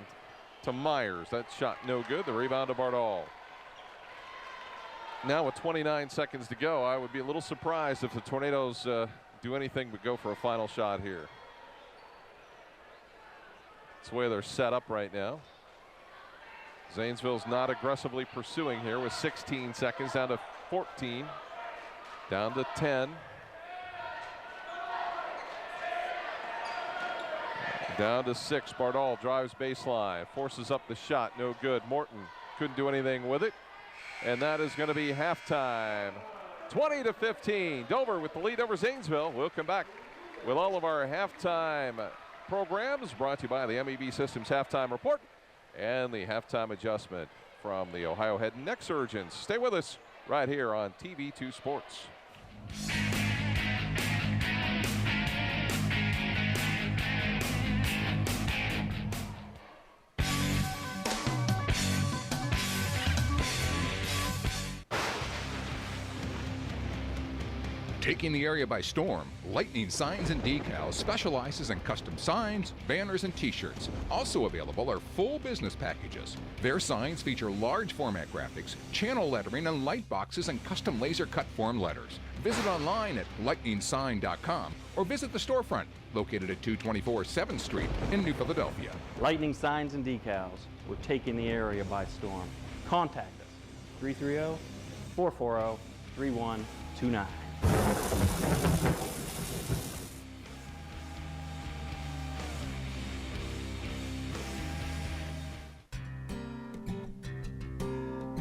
to Myers. That shot no good. The rebound to Bardal. Now with 29 seconds to go, I would be a little surprised if the Tornadoes do anything but go for a final shot here. That's the way they're set up right now. Zanesville's not aggressively pursuing here with 16 seconds, down to 14, down to 10. Down to 6, Bardal drives baseline, forces up the shot, no good. Morton couldn't do anything with it. And that is going to be halftime. 20-15, Dover with the lead over Zanesville. We'll come back with all of our halftime programs brought to you by the MEB Systems Halftime Report and the halftime adjustment from the Ohio Head and Neck Surgeons. Stay with us right here on TV2 Sports. Taking the area by storm, Lightning Signs and Decals specializes in custom signs, banners, and t-shirts. Also available are full business packages. Their signs feature large format graphics, channel lettering, and light boxes and custom laser cut form letters. Visit online at lightningsign.com or visit the storefront located at 224 7th Street in New Philadelphia. Lightning Signs and Decals. We're taking the area by storm. Contact us, 330-440-3129.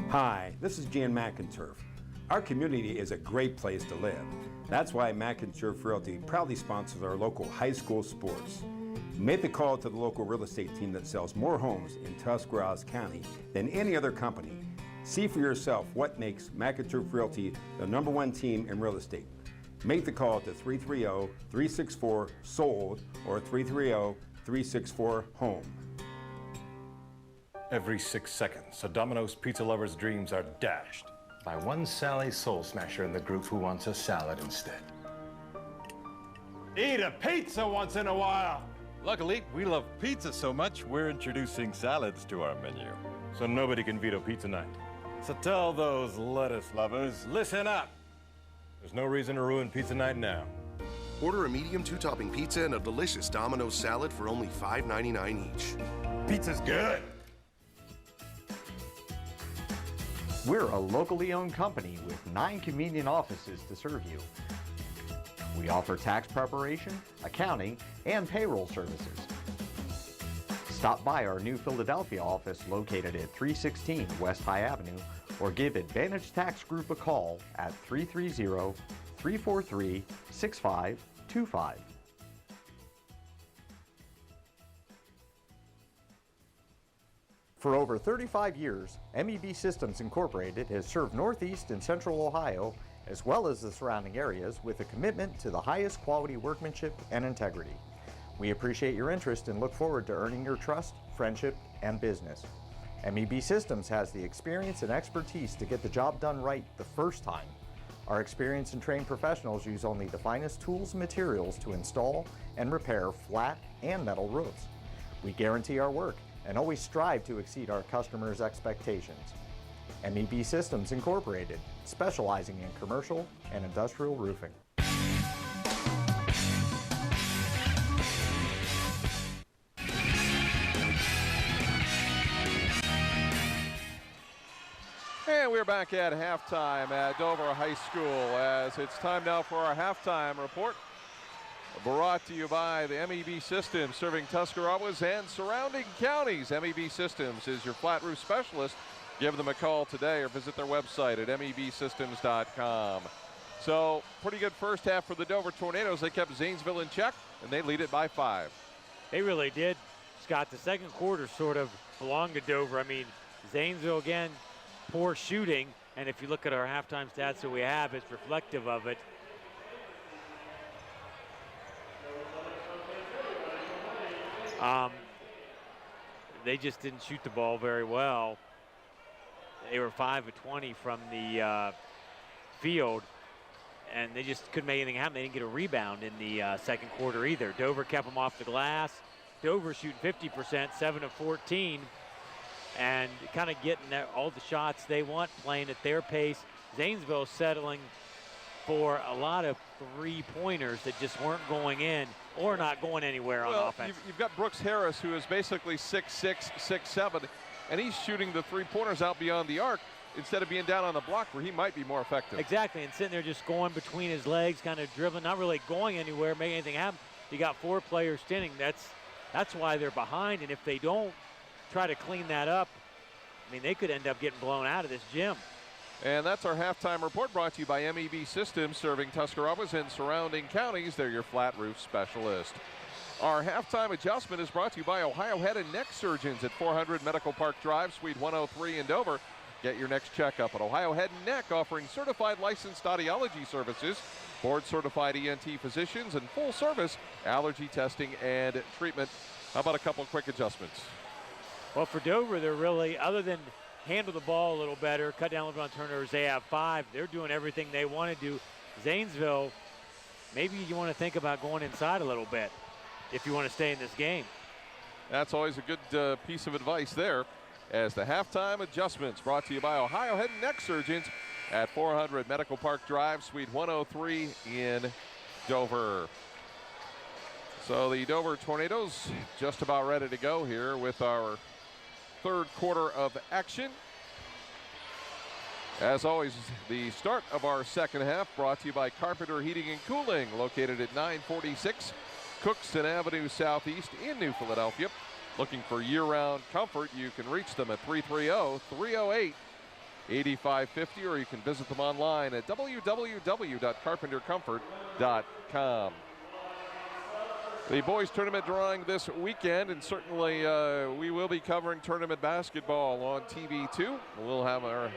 Hi, this is Jan McInturf. Our community is a great place to live. That's why McInturf Realty proudly sponsors our local high school sports. Make the call to the local real estate team that sells more homes in Tuscarawas County than any other company. See for yourself what makes McInturf Realty the #1 team in real estate. Make the call to 330-364-SOLD or 330-364-HOME. Every 6 seconds, a Domino's pizza lover's dreams are dashed by one Sally Soul Smasher in the group who wants a salad instead. Eat a pizza once in a while! Luckily, we love pizza so much, we're introducing salads to our menu. So nobody can veto pizza night. So tell those lettuce lovers, listen up! There's no reason to ruin pizza night now. Order a medium 2-topping pizza and a delicious Domino's salad for only $5.99 each. Pizza's good! We're a locally owned company with 9 convenient offices to serve you. We offer tax preparation, accounting, and payroll services. Stop by our new Philadelphia office located at 316 West High Avenue or give Advantage Tax Group a call at 330-343-6525. For over 35 years, MEB Systems Incorporated has served Northeast and Central Ohio as well as the surrounding areas with a commitment to the highest quality workmanship and integrity. We appreciate your interest and look forward to earning your trust, friendship, and business. MEB Systems has the experience and expertise to get the job done right the first time. Our experienced and trained professionals use only the finest tools and materials to install and repair flat and metal roofs. We guarantee our work and always strive to exceed our customers' expectations. MEB Systems Incorporated, specializing in commercial and industrial roofing. And we're back at halftime at Dover High School as it's time now for our halftime report. Brought to you by the MEB Systems, serving Tuscarawas and surrounding counties. MEB Systems is your flat roof specialist. Give them a call today or visit their website at mebsystems.com. So, pretty good first half for the Dover Tornadoes. They kept Zanesville in check, and they lead it by 5. They really did, Scott. The second quarter sort of belonged to Dover. I mean, Zanesville, again, poor shooting. And if you look at our halftime stats that we have, it's reflective of it. They just didn't shoot the ball very well. They were 5 of 20 from the field, and they just couldn't make anything happen. They didn't get a rebound in the second quarter either. Dover kept them off the glass. Dover shooting 50%, 7 of 14, and kind of getting all the shots they want, playing at their pace. Zanesville settling for a lot of three-pointers that just weren't going in or not going anywhere on offense. You've got Brooks Harris, who is basically 6'6", 6'7", and he's shooting the three-pointers out beyond the arc instead of being down on the block where he might be more effective. Exactly, and sitting there just going between his legs, kind of dribbling, not really going anywhere, making anything happen. You got 4 players standing. That's why they're behind, and if they don't try to clean that up, I mean, they could end up getting blown out of this gym. And that's our halftime report, brought to you by MEB Systems, serving Tuscarawas and surrounding counties. They're your flat roof specialist. Our halftime adjustment is brought to you by Ohio Head and Neck Surgeons at 400 Medical Park Drive, Suite 103 in Dover. Get your next checkup at Ohio Head and Neck, offering certified licensed audiology services, board-certified ENT physicians, and full-service allergy testing and treatment. How about a couple of quick adjustments? Well, for Dover, they're really, other than handle the ball a little better, cut down a little bit on turnovers, they have 5. They're doing everything they want to do. Zanesville, maybe you want to think about going inside a little bit if you want to stay in this game. That's always a good piece of advice there, as the halftime adjustments brought to you by Ohio Head and Neck Surgeons at 400 Medical Park Drive, Suite 103 in Dover. So the Dover Tornadoes just about ready to go here with our third quarter of action. As always, the start of our second half brought to you by Carpenter Heating and Cooling, located at 946 Cookston Avenue Southeast in New Philadelphia. Looking for year-round comfort, you can reach them at 330-308-8550, or you can visit them online at www.carpentercomfort.com. The boys tournament drawing this weekend, and certainly we will be covering tournament basketball on TV2. We'll have our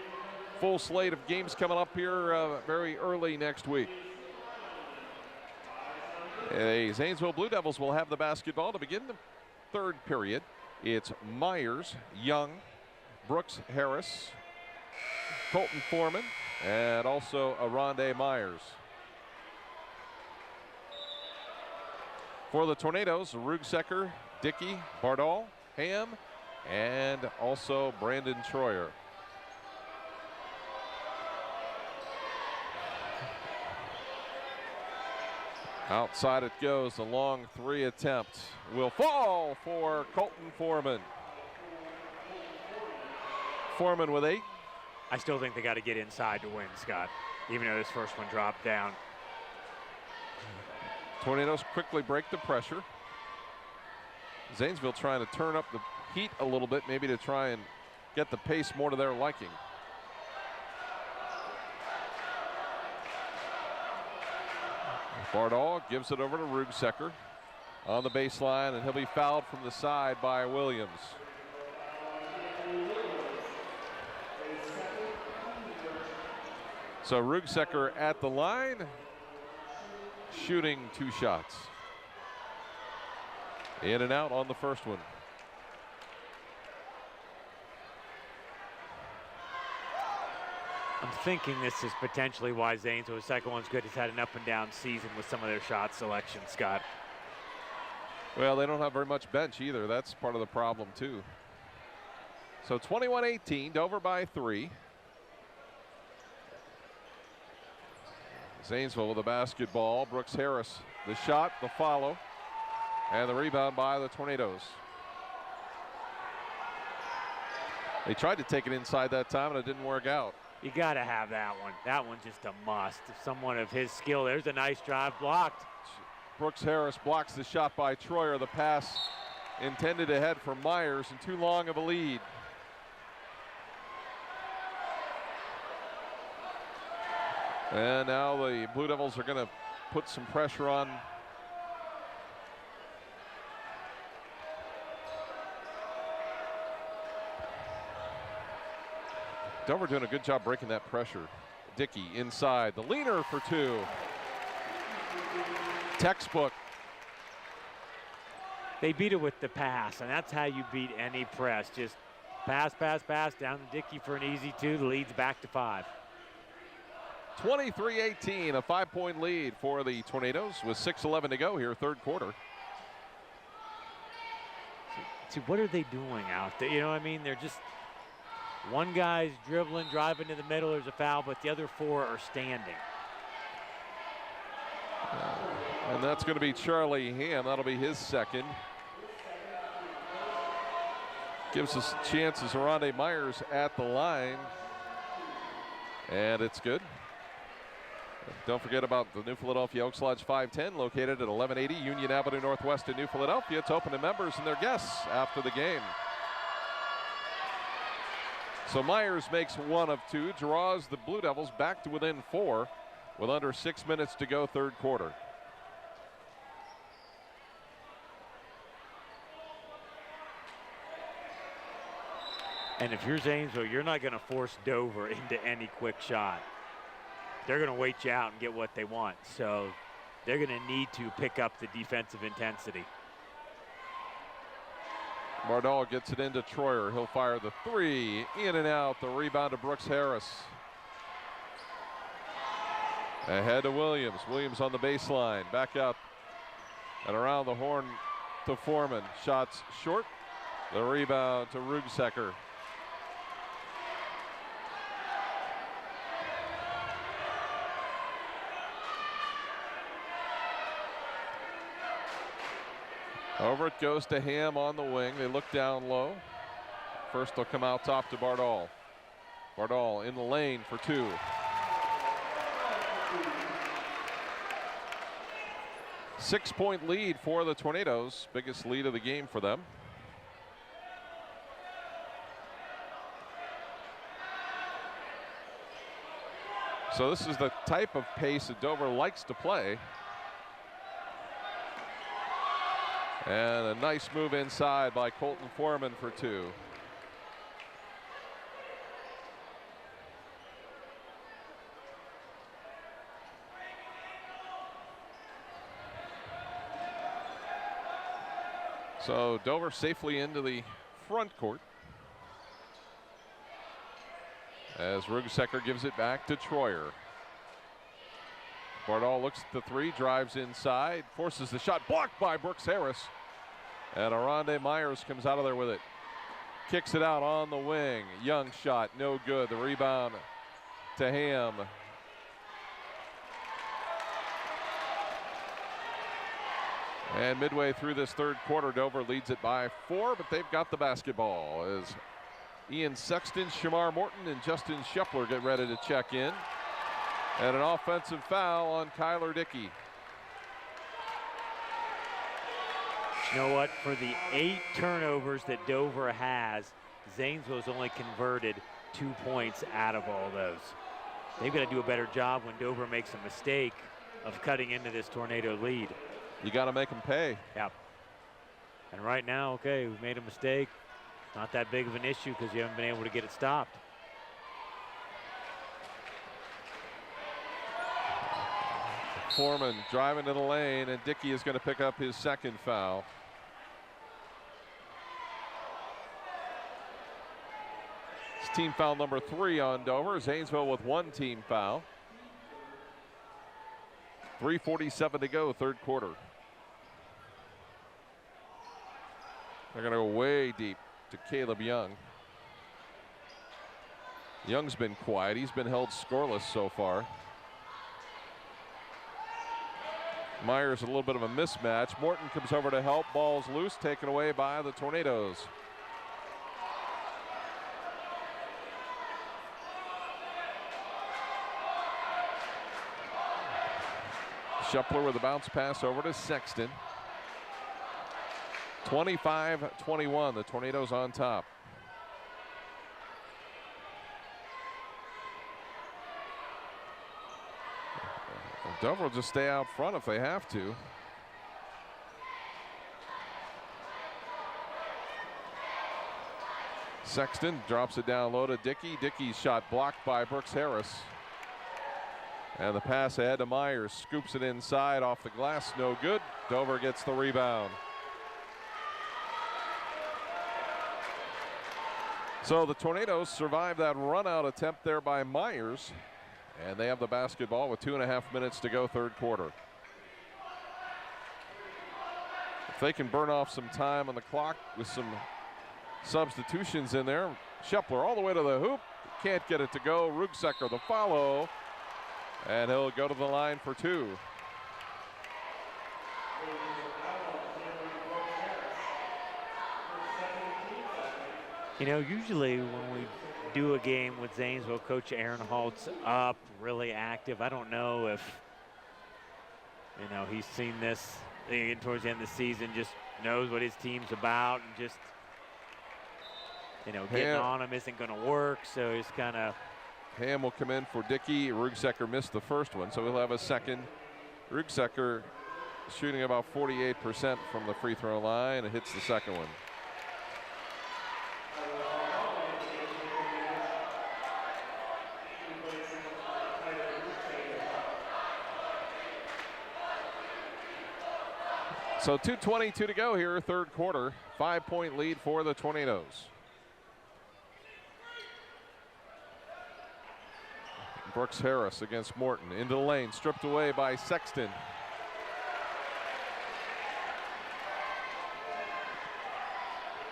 full slate of games coming up here very early next week. The Zanesville Blue Devils will have the basketball to begin the third period. It's Myers, Young, Brooks Harris, Colton Foreman, and also Aronde Myers. For the Tornadoes, Rugsecker, Dickey, Bardal, Ham, and also Brandon Troyer. Outside it goes. The long 3 attempt will fall for Colton Foreman. Foreman with 8. I still think they got to get inside to win, Scott, even though this first one dropped down. Tornadoes quickly break the pressure. Zanesville trying to turn up the heat a little bit, maybe to try and get the pace more to their liking. Bardal gives it over to Rugsecker on the baseline, and he'll be fouled from the side by Williams. So Rugsecker at the line, shooting 2 shots. In and out on the first one. I'm thinking this is potentially why Zanesville's second one's good. He's had an up and down season with some of their shot selection, Scott. Well, they don't have very much bench either. That's part of the problem too. So 21-18, Dover by 3. Zanesville with the basketball. Brooks Harris, the shot, the follow, and the rebound by the Tornadoes. They tried to take it inside that time, and it didn't work out. You got to have that one. That one's just a must. If someone of his skill, there's a nice drive blocked. Brooks Harris blocks the shot by Troyer. The pass intended ahead for Myers, and too long of a lead. And now the Blue Devils are going to put some pressure on Dover, doing a good job breaking that pressure. Dickey inside, the leaner for 2. Textbook. They beat it with the pass, and that's how you beat any press. Just pass, pass, pass, down to Dickey for an easy 2. The lead's back to 5. 23-18, a 5-point lead for the Tornadoes with 6:11 to go here, third quarter. See, what are they doing out there? You know what I mean? They're just, One guy's dribbling, driving to the middle, there's a foul, but the other 4 are standing. And that's going to be Charlie Ham. That'll be his second. Gives us chances. Aronde Myers at the line. And it's good. Don't forget about the New Philadelphia Elks Lodge 510, located at 1180 Union Avenue Northwest in New Philadelphia. It's open to members and their guests after the game. So Myers makes 1 of 2, draws the Blue Devils back to within 4 with under 6 minutes to go, third quarter. And if you're Zanesville, you're not going to force Dover into any quick shot. They're going to wait you out and get what they want. So they're going to need to pick up the defensive intensity. Bardal gets it into Troyer. He'll fire the 3, in and out. The rebound to Brooks Harris. Ahead to Williams. Williams on the baseline. Back up and around the horn to Foreman. Shots short. The rebound to Rugsecker. Over it goes to Ham on the wing. They look down low. First they'll come out top to Bardal. Bardal in the lane for 2. Six-point lead for the Tornadoes. Biggest lead of the game for them. So this is the type of pace that Dover likes to play. And a nice move inside by Colton Foreman for 2. So Dover safely into the front court as Rugsecker gives it back to Troyer. Bardal looks at the 3, drives inside, forces the shot, blocked by Brooks Harris. And Aronde Myers comes out of there with it. Kicks it out on the wing. Young shot, no good. The rebound to Ham. And midway through this third quarter, Dover leads it by 4, but they've got the basketball as Ian Sexton, Shamar Morton, and Justin Shepler get ready to check in. And an offensive foul on Kyler Dickey. You know what? For the 8 turnovers that Dover has, Zanesville's only converted 2 points out of all those. They've got to do a better job when Dover makes a mistake of cutting into this Tornado lead. You got to make them pay. Yeah. And right now, okay, we've made a mistake. Not that big of an issue because you haven't been able to get it stopped. Foreman driving to the lane, and Dickey is going to pick up his second foul. It's team foul number 3 on Dover. Zanesville with 1 team foul. 3:47 to go, third quarter. They're going to go way deep to Caleb Young. Young's been quiet. He's been held scoreless so far. Myers a little bit of a mismatch. Morton comes over to help. Ball's loose, taken away by the Tornadoes. Shepler with a bounce pass over to Sexton. 25-21, the Tornadoes on top. Dover will just stay out front if they have to. Sexton drops it down low to Dickey. Dickey's shot blocked by Brooks Harris. And the pass ahead to Myers. Scoops it inside off the glass. No good. Dover gets the rebound. So the Tornadoes survive that run out attempt there by Myers. And they have the basketball with 2.5 minutes to go, third quarter. If they can burn off some time on the clock with some substitutions in there. Shepler all the way to the hoop. Can't get it to go. Rugsecker the follow. And he'll go to the line for 2. You know, usually when we do a game with Zanesville, Coach Aaron Holt's up, really active. I don't know if, you know, he's seen this towards the end of the season, just knows what his team's about, and just, you know, getting on him isn't going to work, so he's kind of. Ham will come in for Dickey. Rugsecker missed the first one, so he'll have a second. Rugsecker shooting about 48% from the free throw line, and hits the second one. So 2:22 to go here, third quarter. 5-point lead for the Tornadoes. Brooks Harris against Morton. Into the lane, stripped away by Sexton.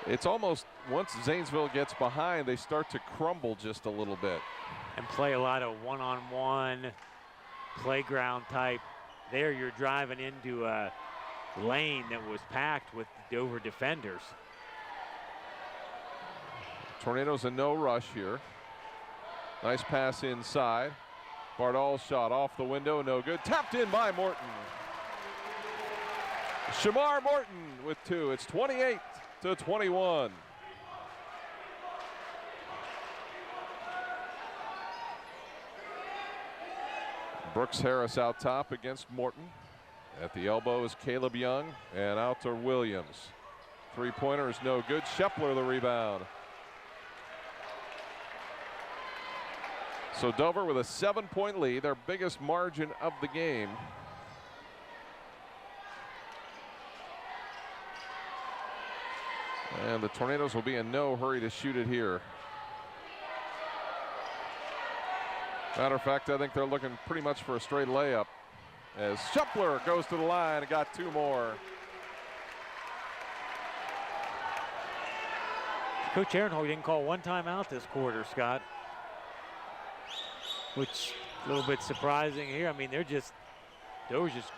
It's almost, once Zanesville gets behind, they start to crumble just a little bit. And play a lot of one-on-one playground type. There you're driving into a lane that was packed with Dover defenders. Tornadoes in no rush here. Nice pass inside. Bardall's shot off the window, no good. Tapped in by Morton. Shamar Morton with 2. It's 28-21. Brooks Harris out top against Morton. At the elbow is Caleb Young, and out to Williams. Three-pointer is no good. Shepler the rebound. So Dover with a 7-point lead, their biggest margin of the game. And the Tornadoes will be in no hurry to shoot it here. Matter of fact, I think they're looking pretty much for a straight layup, as Shepler goes to the line and got 2 more. Coach Aaron Holt didn't call one timeout this quarter, Scott, which a little bit surprising here. I mean, Dover's just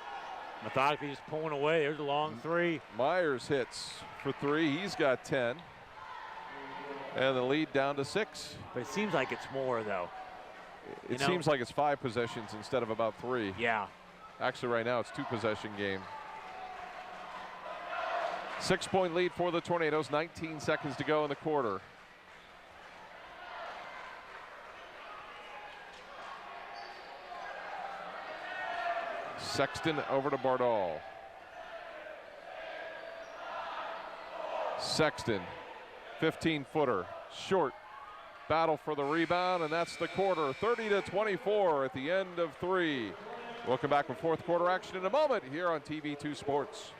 methodically just pulling away. There's a long 3. Myers hits for 3. He's got 10. And the lead down to 6. But it seems like it's more, though. It seems like it's 5 possessions instead of about 3. Yeah. Actually, right now it's 2-possession game. 6-point lead for the Tornadoes. 19 seconds to go in the quarter. Sexton over to Bardall. Sexton, 15-footer, short. Battle for the rebound, and that's the quarter. 30-24 at the end of 3. We'll come back with fourth quarter action in a moment here on TV2 Sports.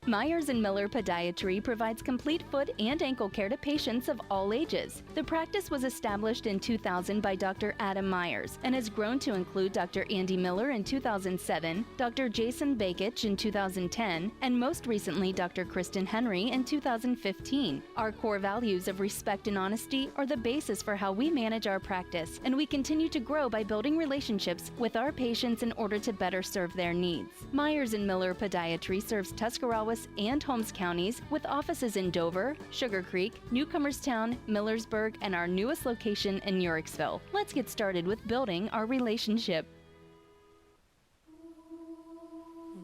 Myers & Miller Podiatry provides complete foot and ankle care to patients of all ages. The practice was established in 2000 by Dr. Adam Myers and has grown to include Dr. Andy Miller in 2007, Dr. Jason Bakich in 2010, and most recently Dr. Kristen Henry in 2015. Our core values of respect and honesty are the basis for how we manage our practice, and we continue to grow by building relationships with our patients in order to better serve their needs. Myers & Miller Podiatry serves Tuscarawas and Holmes counties with offices in Dover, Sugar Creek, Newcomerstown, Millersburg, and our newest location in Yorksville. Let's get started with building our relationship.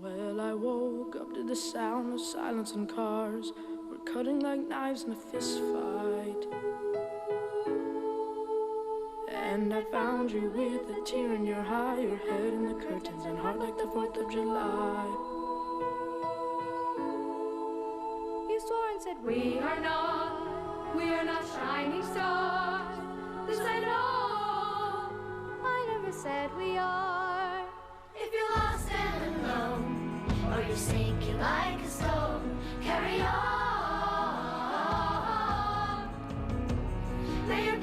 Well, I woke up to the sound of silence and cars. We're cutting like knives in a fist fight. And I found you with a tear in your eye, your head in the curtains and heart like the 4th of July. You swore and said, we are not shining stars. This I know. I never said we are. If you're lost and alone, or you're sinking like a stone, carry on. Lay your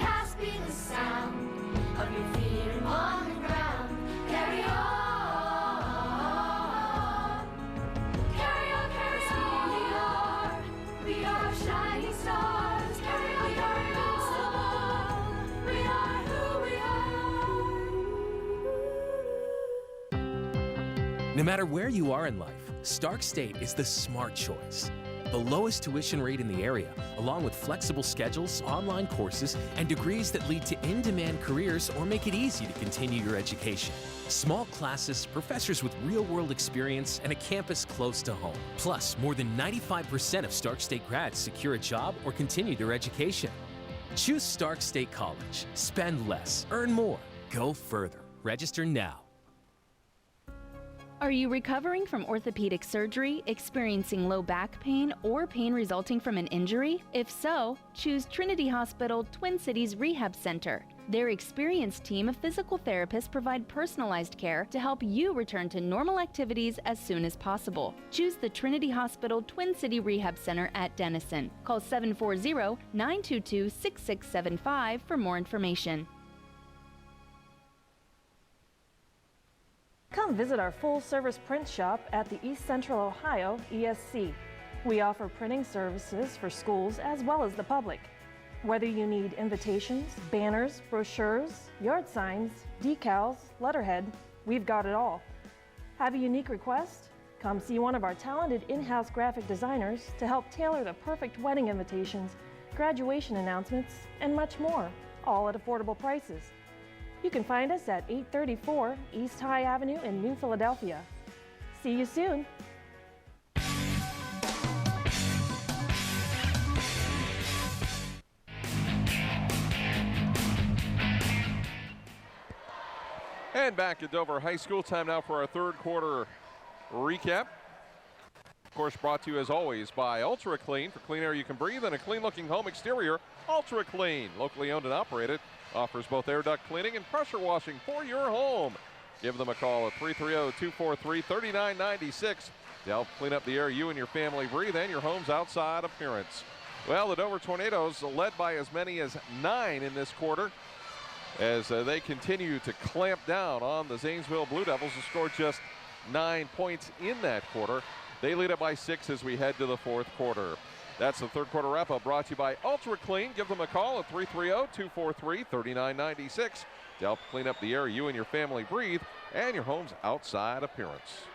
No matter where you are in life, Stark State is the smart choice. The lowest tuition rate in the area, along with flexible schedules, online courses, and degrees that lead to in-demand careers or make it easy to continue your education. Small classes, professors with real-world experience, and a campus close to home. Plus, more than 95% of Stark State grads secure a job or continue their education. Choose Stark State College. Spend less, earn more, go further. Register now. Are you recovering from orthopedic surgery, experiencing low back pain, or pain resulting from an injury? If so, choose Trinity Hospital Twin Cities Rehab Center. Their experienced team of physical therapists provide personalized care to help you return to normal activities as soon as possible. Choose the Trinity Hospital Twin City Rehab Center at Denison. Call 740-922-6675 for more information. Come visit our full-service print shop at the East Central Ohio ESC. We offer printing services for schools as well as the public. Whether you need invitations, banners, brochures, yard signs, decals, letterhead, we've got it all. Have a unique request? Come see one of our talented in-house graphic designers to help tailor the perfect wedding invitations, graduation announcements, and much more, all at affordable prices. You can find us at 834 East High Avenue in New Philadelphia. See you soon. And back at Dover High School, time now for our third quarter recap. Of course, brought to you as always by Ultra Clean. For clean air you can breathe and a clean looking home exterior, Ultra Clean. Locally owned and operated. Offers both air duct cleaning and pressure washing for your home. Give them a call at 330-243-3996 to help clean up the air you and your family breathe and your home's outside appearance. Well, the Dover Tornadoes led by as many as 9 in this quarter as they continue to clamp down on the Zanesville Blue Devils, who scored just 9 points in that quarter. They lead it by 6 as we head to the fourth quarter. That's the third quarter wrap-up brought to you by Ultra Clean. Give them a call at 330-243-3996 to help clean up the air you and your family breathe and your home's outside appearance.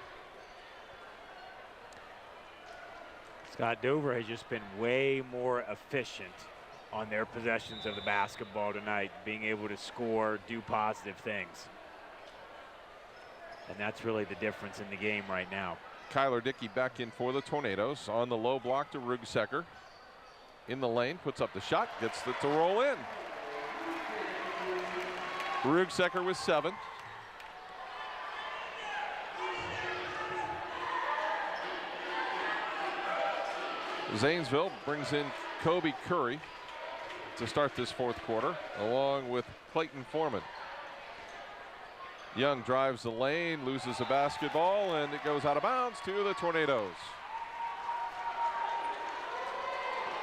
Scott, Dover has just been way more efficient on their possessions of the basketball tonight, being able to score, do positive things. And that's really the difference in the game right now. Kyler Dickey back in for the Tornadoes on the low block to Rugsecker. In the lane, puts up the shot, gets it to roll in. Rugsecker with 7. Zanesville brings in Kobe Curry to start this fourth quarter, along with Clayton Foreman. Young drives the lane, loses the basketball, and it goes out of bounds to the Tornadoes.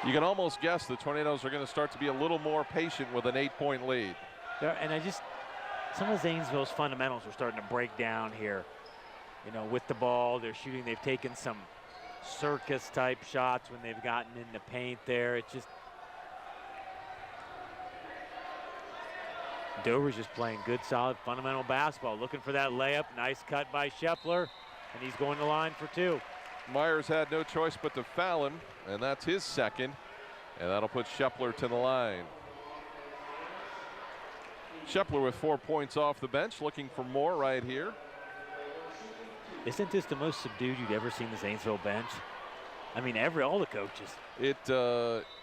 You can almost guess the Tornadoes are going to start to be a little more patient with an 8-point lead. And some of Zanesville's fundamentals are starting to break down here. You know, with the ball, they're shooting. They've taken some circus-type shots when they've gotten in the paint there. It just, Dover's just playing good, solid, fundamental basketball. Looking for that layup. Nice cut by Shepler, and he's going to line for 2. Myers had no choice but to foul him, and that's his second, and that'll put Shepler to the line. Shepler with 4 points off the bench, looking for more right here. Isn't this the most subdued you've ever seen the Zanesville bench? I mean, all the coaches. It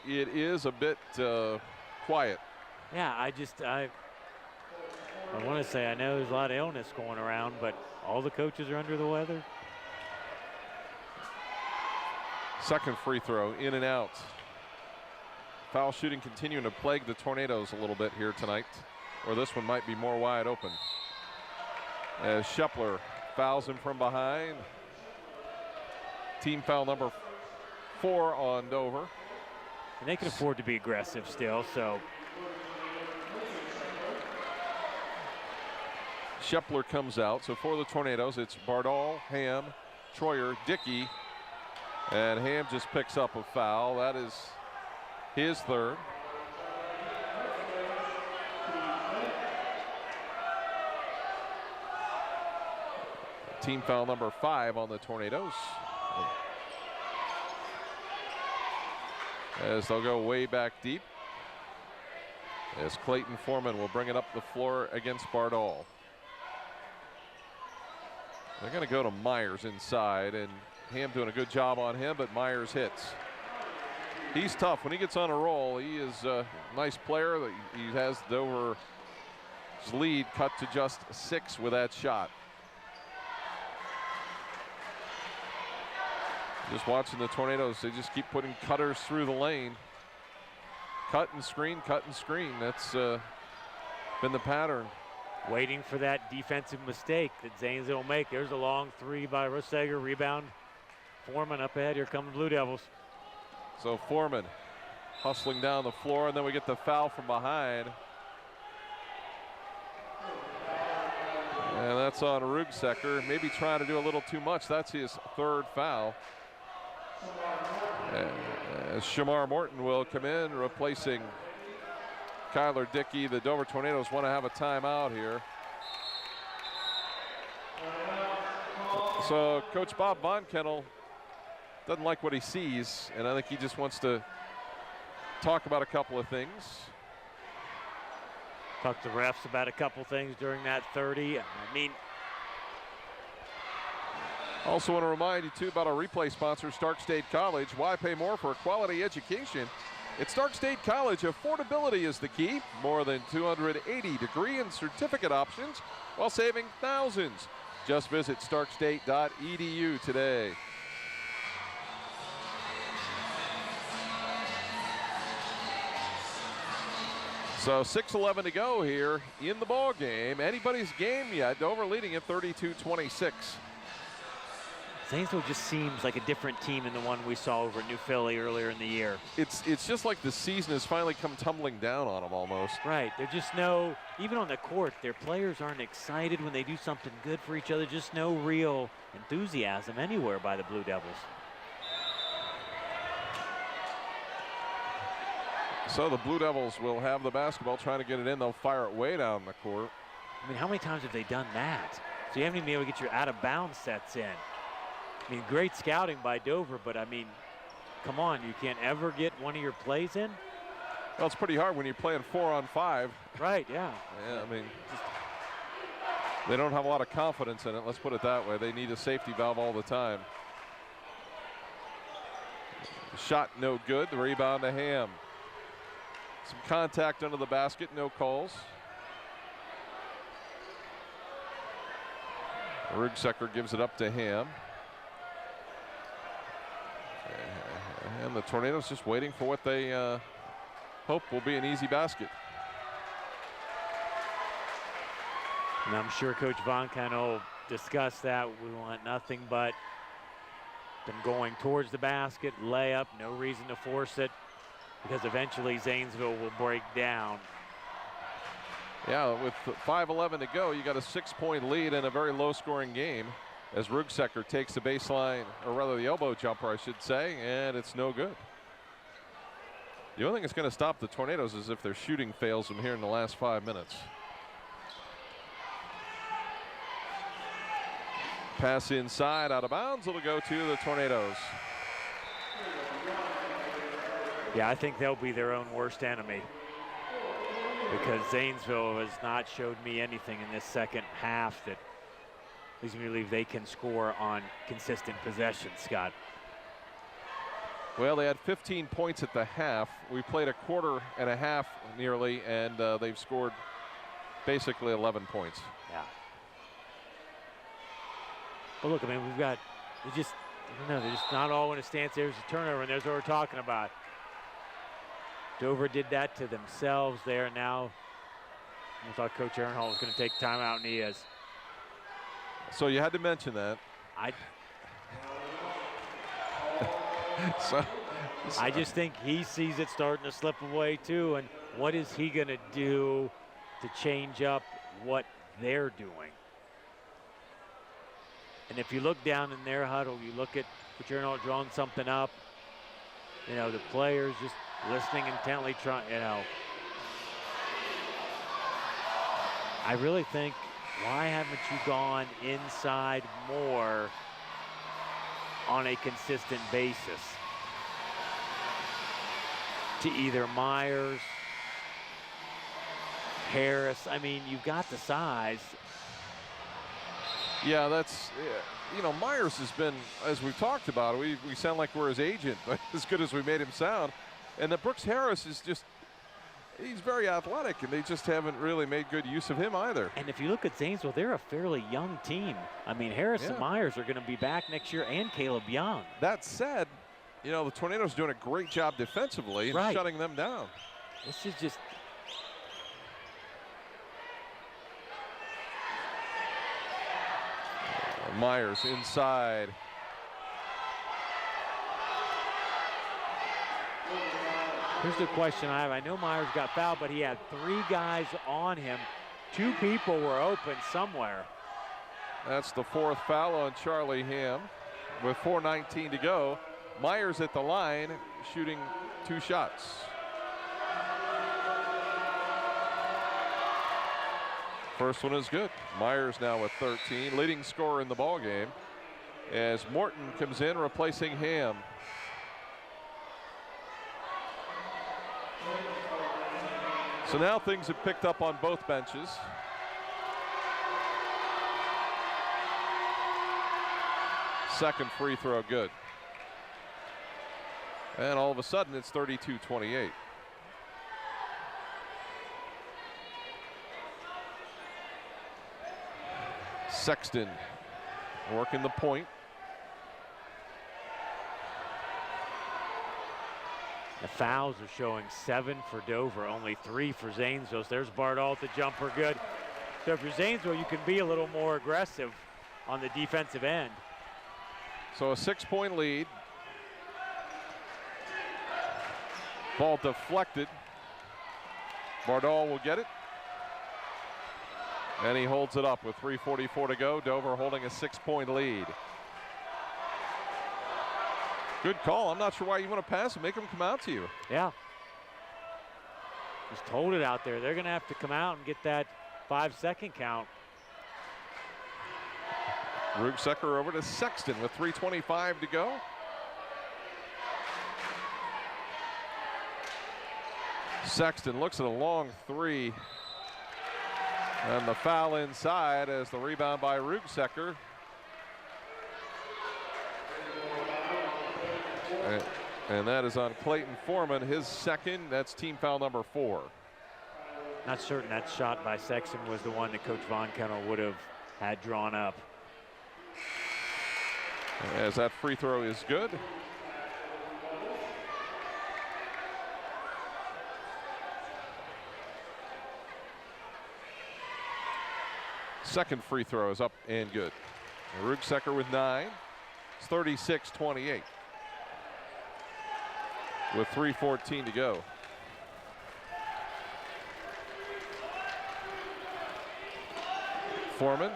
is a bit quiet. Yeah, I want to say, I know there's a lot of illness going around, but all the coaches are under the weather. Second free throw, in and out. Foul shooting continuing to plague the Tornadoes a little bit here tonight, or this one might be more wide open. As Shepler fouls him from behind. Team foul number 4 on Dover. And they can afford to be aggressive still, so. Shepler comes out, so for the Tornadoes, it's Bardall, Ham, Troyer, Dickey, and Ham just picks up a foul. That is his third. team foul number 5 on the Tornadoes. As they'll go way back deep. As Clayton Foreman will bring it up the floor against Bardall. They're going to go to Myers inside, and Ham doing a good job on him, but Myers hits. He's tough. When he gets on a roll, he is a nice player. He has Dover's lead cut to just 6 with that shot. Just watching the Tornadoes, they just keep putting cutters through the lane. Cut and screen, cut and screen. That's been the pattern. Waiting for that defensive mistake that Zanesville will make. There's a long 3 by Roseger. Rebound. Foreman up ahead. Here come the Blue Devils. So Foreman hustling down the floor, and then we get the foul from behind. And that's on Rugsecker. Maybe trying to do a little too much. That's his 3rd foul. As Shamar Morton will come in, replacing Kyler Dickey. The Dover Tornadoes want to have a timeout here. So Coach Bob Von Kennel doesn't like what he sees, and I think he just wants to talk about a couple of things. Talk to refs about a couple things during that 30. I mean, also want to remind you too about our replay sponsor, Stark State College. Why pay more for a quality education? At Stark State College, affordability is the key. More than 280 degree and certificate options while saving thousands. Just visit starkstate.edu today. So 6:11 to go here in the ball game. Anybody's game yet. Dover leading at 32-26. Zanesville just seems like a different team than the one we saw over at New Philly earlier in the year. It's just like the season has finally come tumbling down on them almost. Right. There's just even on the court, their players aren't excited when they do something good for each other. Just no real enthusiasm anywhere by the Blue Devils. So the Blue Devils will have the basketball, trying to get it in. They'll fire it way down the court. I mean, how many times have they done that? So you haven't even been able to get your out-of-bounds sets in. I mean, great scouting by Dover, but I mean, come on, you can't ever get one of your plays in? Well, it's pretty hard when you're playing 4-on-5. Right, yeah. Yeah, I mean, they don't have a lot of confidence in it, let's put it that way. They need a safety valve all the time. The shot no good, the rebound to Ham. Some contact under the basket, no calls. Rugsecker gives it up to Ham. And the Tornadoes just waiting for what they hope will be an easy basket. And I'm sure Coach Von Kennel discussed that. We want nothing but them going towards the basket, layup, no reason to force it, because eventually Zanesville will break down. Yeah, with 5:11 to go, you got a 6-point lead in a very low-scoring game as Rugsecker takes the baseline, or rather the elbow jumper, I should say, and it's no good. The only thing that's going to stop the Tornadoes is if their shooting fails them here in the last 5 minutes. Pass inside, out of bounds. It'll go to the Tornadoes. Yeah, I think they'll be their own worst enemy, because Zanesville has not showed me anything in this second half that leads me to believe they can score on consistent possession, Scott. Well, they had 15 points at the half. We played a quarter and a half nearly, and they've scored basically 11 points. Yeah. But look, I mean, we've got, I don't know, they're just not all in a stance. There's a turnover, and there's what we're talking about. Dover did that to themselves there. Now, I thought Coach Aaron Hall was going to take timeout, and he is. So you had to mention that. I just think he sees it starting to slip away too, and what is he going to do to change up what they're doing? And if you look down in their huddle, you look at Coach Aaron Hall drawing something up, you know, the players just listening intently, trying, you know. I really think Why haven't you gone inside more on a consistent basis? To either Myers, Harris. I mean, you've got the size. Yeah, that's, you know, Myers has been, as we've talked about, we sound like we're his agent, but as good as we made him sound. And the Brooks Harris is just, he's very athletic, and they just haven't really made good use of him either. And if you look at Zanesville, they're a fairly young team. I mean, Harris and Myers are going to be back next year, and Caleb Young. That said, you know, the Tornadoes doing a great job defensively and shutting them down. This is just. Myers inside. Here's the question I have. I know Myers got fouled, but he had 3 guys on him. 2 people were open somewhere. That's the 4th foul on Charlie Ham with 4:19 to go. Myers at the line shooting 2 shots. First one is good. Myers now with 13, leading scorer in the ball game, as Morton comes in replacing Ham. So now things have picked up on both benches. Second free throw good. And all of a sudden it's 32-28. Sexton working the point. The fouls are showing 7 for Dover, only 3 for Zanesville. So there's Bardall at the jumper, good. So if you're Zanesville, you can be a little more aggressive on the defensive end. So a 6-point lead. Ball deflected. Bardall will get it. And he holds it up with 3:44 to go. Dover holding a 6-point lead. Good call. I'm not sure why you want to pass and make them come out to you. Yeah. Just hold it out there. They're going to have to come out and get that 5-second count. Rugsecker over to Sexton with 3:25 to go. Sexton looks at a long 3. And the foul inside as the rebound by Rugsecker. And that is on Clayton Foreman, his second. That's team foul number 4. Not certain that shot by Sexton was the one that Coach Von Kennel would have had drawn up. As that free throw is good. Second free throw is up and good. Rugsecker with 9. It's 36-28. With 3:14 to go. Foreman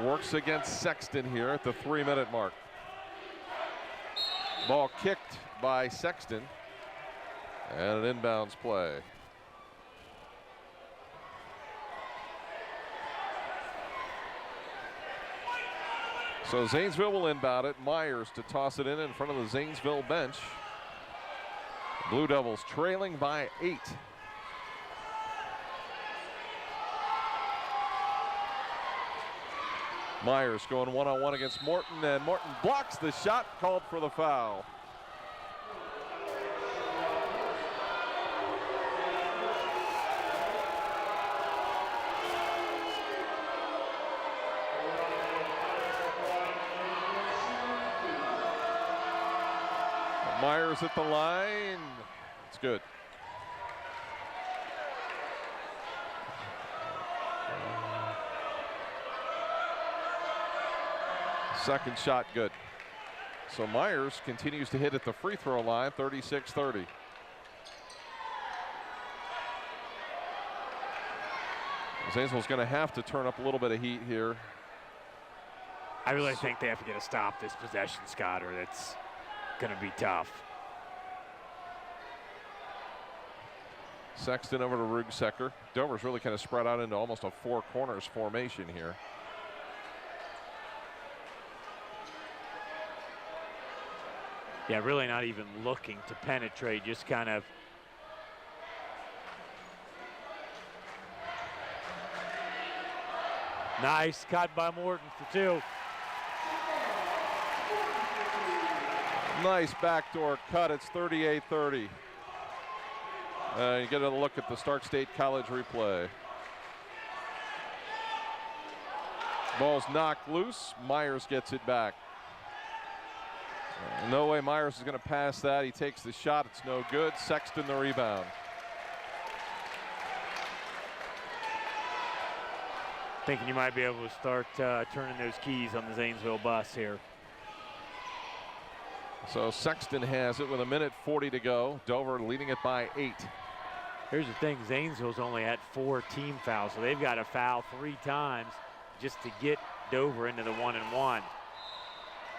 works against Sexton here at the 3-minute mark. Ball kicked by Sexton. And an inbounds play. So Zanesville will inbound it. Myers to toss it in front of the Zanesville bench. Blue Devils trailing by 8. Myers going one-on-one against Morton, and Morton blocks the shot, called for the foul. Myers at the line. It's good. Second shot good. So Myers continues to hit at the free throw line, 36-30. Zanesville's going to have to turn up a little bit of heat here. I really think they have to get a stop this possession, Scott, or that's going to be tough. Sexton over to Rugsecker. Dover's really kind of spread out into almost a four corners formation here. Yeah, really not even looking to penetrate, just kind of nice cut by Morton for two. Nice backdoor cut. It's 38-30. You get a look at the Stark State College replay. Ball's knocked loose. Myers gets it back. No way Myers is going to pass that. He takes the shot. It's no good. Sexton the rebound. Thinking you might be able to start turning those keys on the Zanesville bus here. So Sexton has it with 1:40 to go. Dover leading it by 8. Here's the thing, Zanesville's only at 4 team fouls, so they've got to foul 3 times just to get Dover into the 1-and-1.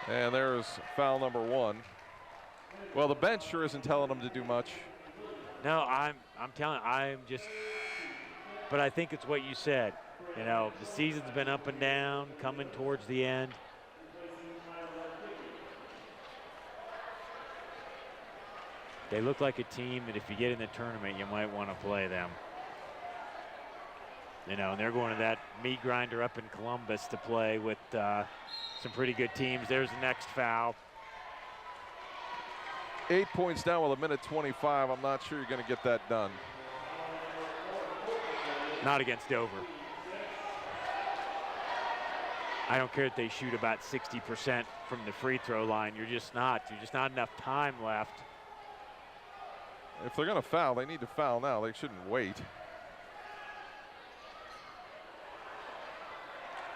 And there's foul number 1. Well, the bench sure isn't telling them to do much. No, I'm telling you, but I think it's what you said. You know, the season's been up and down, coming towards the end. They look like a team that if you get in the tournament, you might want to play them. You know, and they're going to that meat grinder up in Columbus to play with some pretty good teams. There's the next foul. 8 points down with 1:25. I'm not sure you're going to get that done. Not against Dover. I don't care if they shoot about 60% from the free throw line. You're just not enough time left. If they're going to foul, they need to foul now. They shouldn't wait.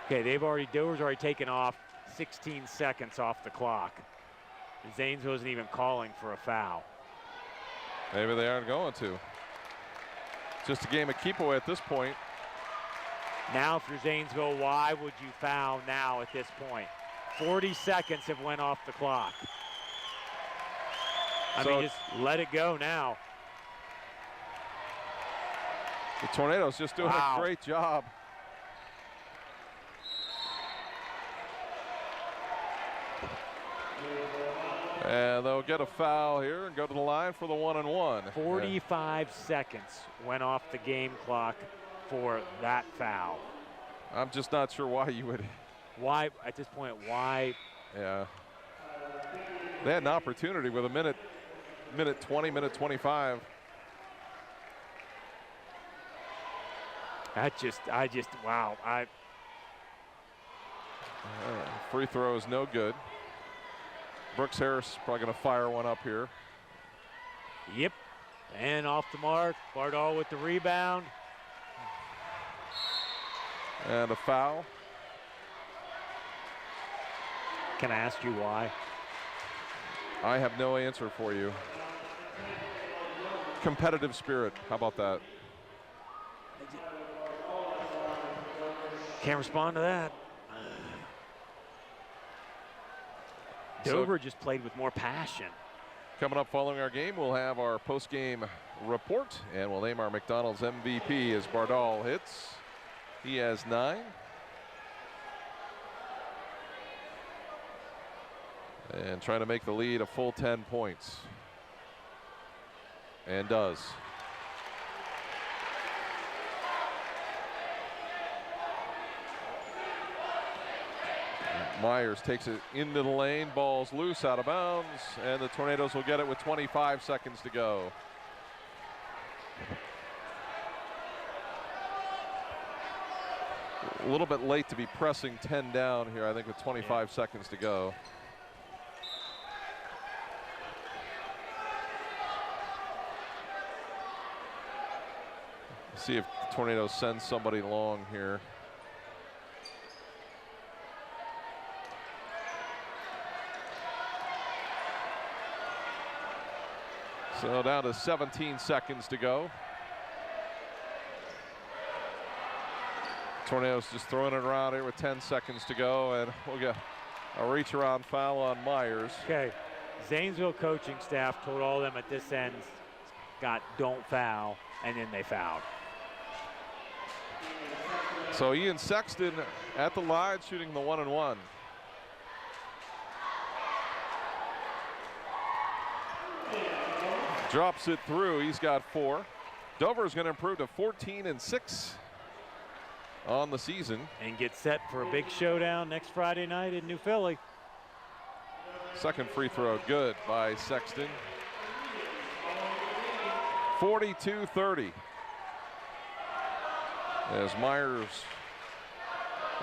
Okay, Dover's already taken off 16 seconds off the clock. And Zanesville isn't even calling for a foul. Maybe they aren't going to. Just a game of keep away at this point. Now if you're Zanesville, why would you foul now at this point? 40 seconds have went off the clock. I mean, just let it go now. The Tornadoes just doing a great job. And they'll get a foul here and go to the line for the 1-and-1. 45 seconds went off the game clock for that foul. I'm just not sure why you would. Why, at this point, why? Yeah. They had an opportunity with minute 20, minute 25. Wow. Free throw is no good. Brooks Harris probably going to fire one up here. Yep. And off the mark. Bardall with the rebound. And a foul. Can I ask you why? I have no answer for you. Competitive spirit. How about that? Can't respond to that. Dover just played with more passion. Coming up following our game, we'll have our post-game report, and we'll name our McDonald's MVP as Bardall hits. He has 9. And trying to make the lead a full 10 points. And does. Myers takes it into the lane, ball's loose, out of bounds, and the Tornadoes will get it with 25 seconds to go. A little bit late to be pressing 10 down here, I think, with 25 seconds to go. See if the Tornadoes send somebody long here. So down to 17 seconds to go. Tornadoes just throwing it around here with 10 seconds to go, and we'll get a reach around foul on Myers. Okay, Zanesville coaching staff told all of them at this end, got don't foul, and then they fouled. So Ian Sexton at the line shooting the 1-and-1. Drops it through. He's got 4. Dover's going to improve to 14-6 on the season. And get set for a big showdown next Friday night in New Philly. Second free throw good by Sexton. 42-30. As Myers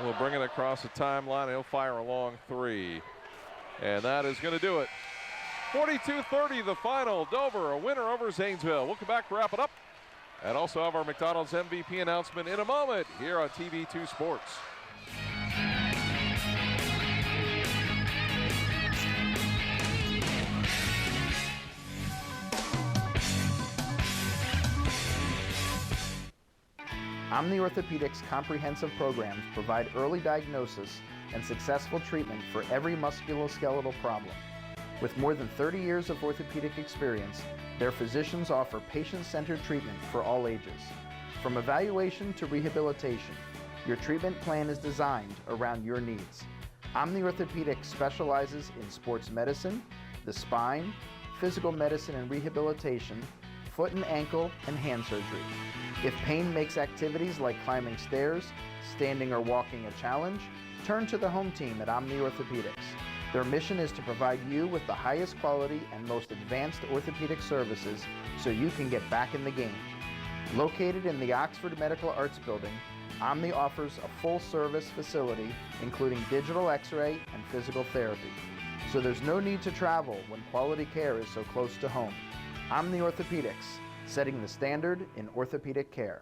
will bring it across the timeline. He'll fire a long 3. And that is going to do it. 42-30 the final. Dover a winner over Zanesville. We'll come back to wrap it up. And also have our McDonald's MVP announcement in a moment here on TV2 Sports. Omni Orthopedics comprehensive programs provide early diagnosis and successful treatment for every musculoskeletal problem. With more than 30 years of orthopedic experience, their physicians offer patient-centered treatment for all ages. From evaluation to rehabilitation, your treatment plan is designed around your needs. Omni Orthopedics specializes in sports medicine, the spine, physical medicine and rehabilitation, foot and ankle, and hand surgery. If pain makes activities like climbing stairs, standing or walking a challenge, turn to the home team at Omni Orthopedics. Their mission is to provide you with the highest quality and most advanced orthopedic services so you can get back in the game. Located in the Oxford Medical Arts Building, Omni offers a full-service facility including digital x-ray and physical therapy. So there's no need to travel when quality care is so close to home. Omni Orthopedics, setting the standard in orthopedic care.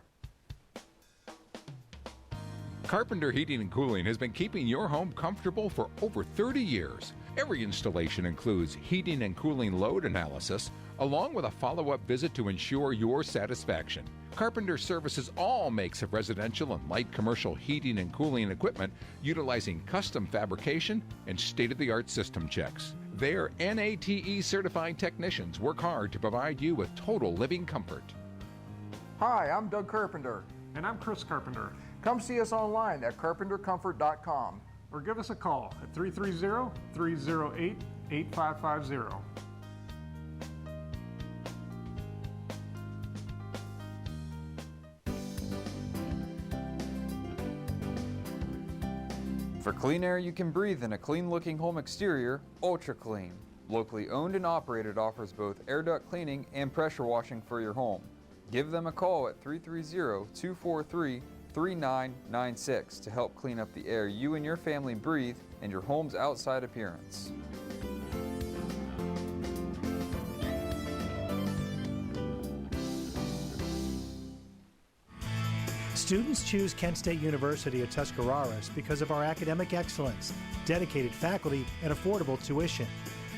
Carpenter Heating and Cooling has been keeping your home comfortable for over 30 years. Every installation includes heating and cooling load analysis, along with a follow-up visit to ensure your satisfaction. Carpenter services all makes of residential and light commercial heating and cooling equipment utilizing custom fabrication and state-of-the-art system checks. Their NATE certified technicians work hard to provide you with total living comfort. Hi, I'm Doug Carpenter. And I'm Chris Carpenter. Come see us online at carpentercomfort.com. Or give us a call at 330-308-8550. For clean air you can breathe in a clean-looking home exterior, Ultra Clean. Locally owned and operated, offers both air duct cleaning and pressure washing for your home. Give them a call at 330-243-3996 to help clean up the air you and your family breathe and your home's outside appearance. Students choose Kent State University at Tuscarawas because of our academic excellence, dedicated faculty, and affordable tuition.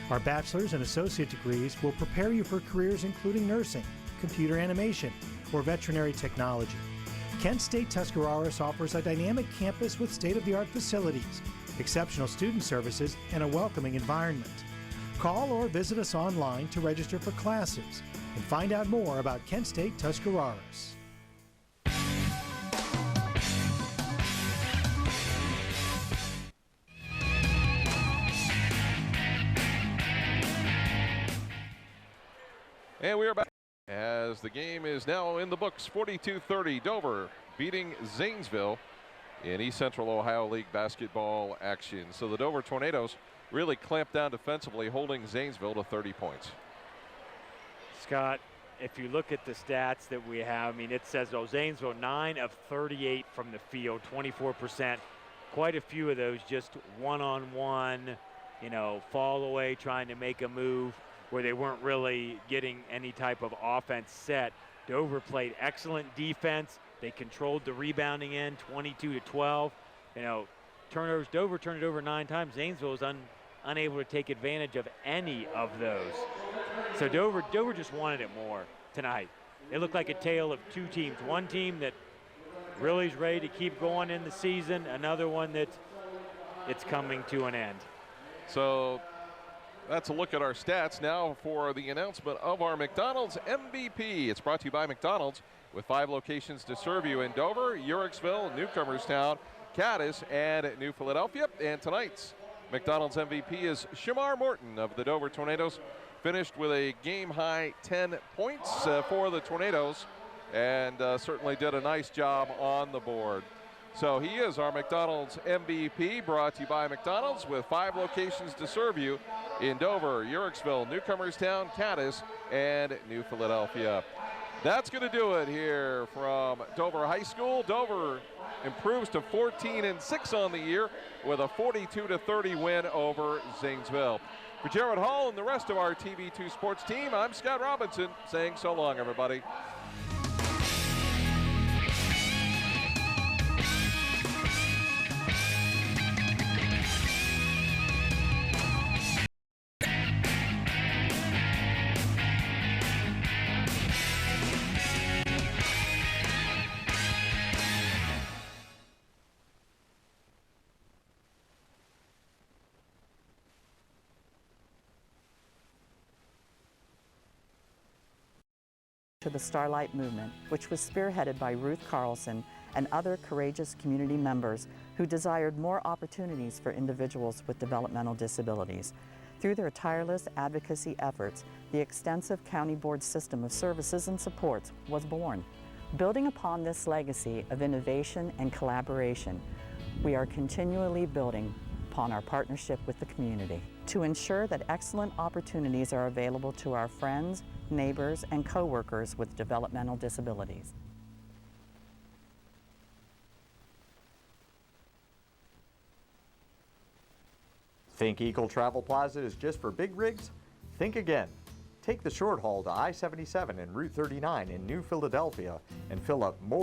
Our bachelor's and associate degrees will prepare you for careers including nursing, computer animation, or veterinary technology. Kent State Tuscarawas offers a dynamic campus with state-of-the-art facilities, exceptional student services, and a welcoming environment. Call or visit us online to register for classes and find out more about Kent State Tuscarawas. And we are back as the game is now in the books. 42-30 Dover beating Zanesville in East Central Ohio League basketball action. So the Dover Tornadoes really clamped down defensively, holding Zanesville to 30 points. Scott, if you look at the stats that we have, I mean, it says Zanesville 9 of 38 from the field, 24%. Quite a few of those just one-on-one, fall away, trying to make a move where they weren't really getting any type of offense set. Dover played excellent defense. They controlled the rebounding end, 22-12. Turnovers, Dover turned it over 9 times. Zanesville was unable to take advantage of any of those. So Dover just wanted it more tonight. It looked like a tale of two teams. One team that really is ready to keep going in the season, another one that it's coming to an end. So That's a look at our stats now for the announcement of our McDonald's MVP. It's brought to you by McDonald's with 5 locations to serve you in Dover, Uhrichsville, Newcomerstown, Cadiz, and New Philadelphia. And tonight's McDonald's MVP is Shamar Morton of the Dover Tornadoes. Finished with a game-high 10 points for the Tornadoes, and certainly did a nice job on the board. So he is our McDonald's MVP, brought to you by McDonald's with 5 locations to serve you in Dover, Uhrichsville, Newcomerstown, Cadiz, and New Philadelphia. That's going to do it here from Dover High School. Dover improves to 14-6 on the year with a 42-30 win over Zanesville. For Jared Hall and the rest of our TV2 Sports team, I'm Scott Robinson saying so long, everybody. To the Starlight Movement, which was spearheaded by Ruth Carlson and other courageous community members who desired more opportunities for individuals with developmental disabilities. Through their tireless advocacy efforts, the extensive county board system of services and supports was born. Building upon this legacy of innovation and collaboration, we are continually building upon our partnership with the community to ensure that excellent opportunities are available to our friends, neighbors, and coworkers with developmental disabilities. Think Eagle Travel Plaza is just for big rigs? Think again. Take the short haul to I-77 and Route 39 in New Philadelphia and fill up more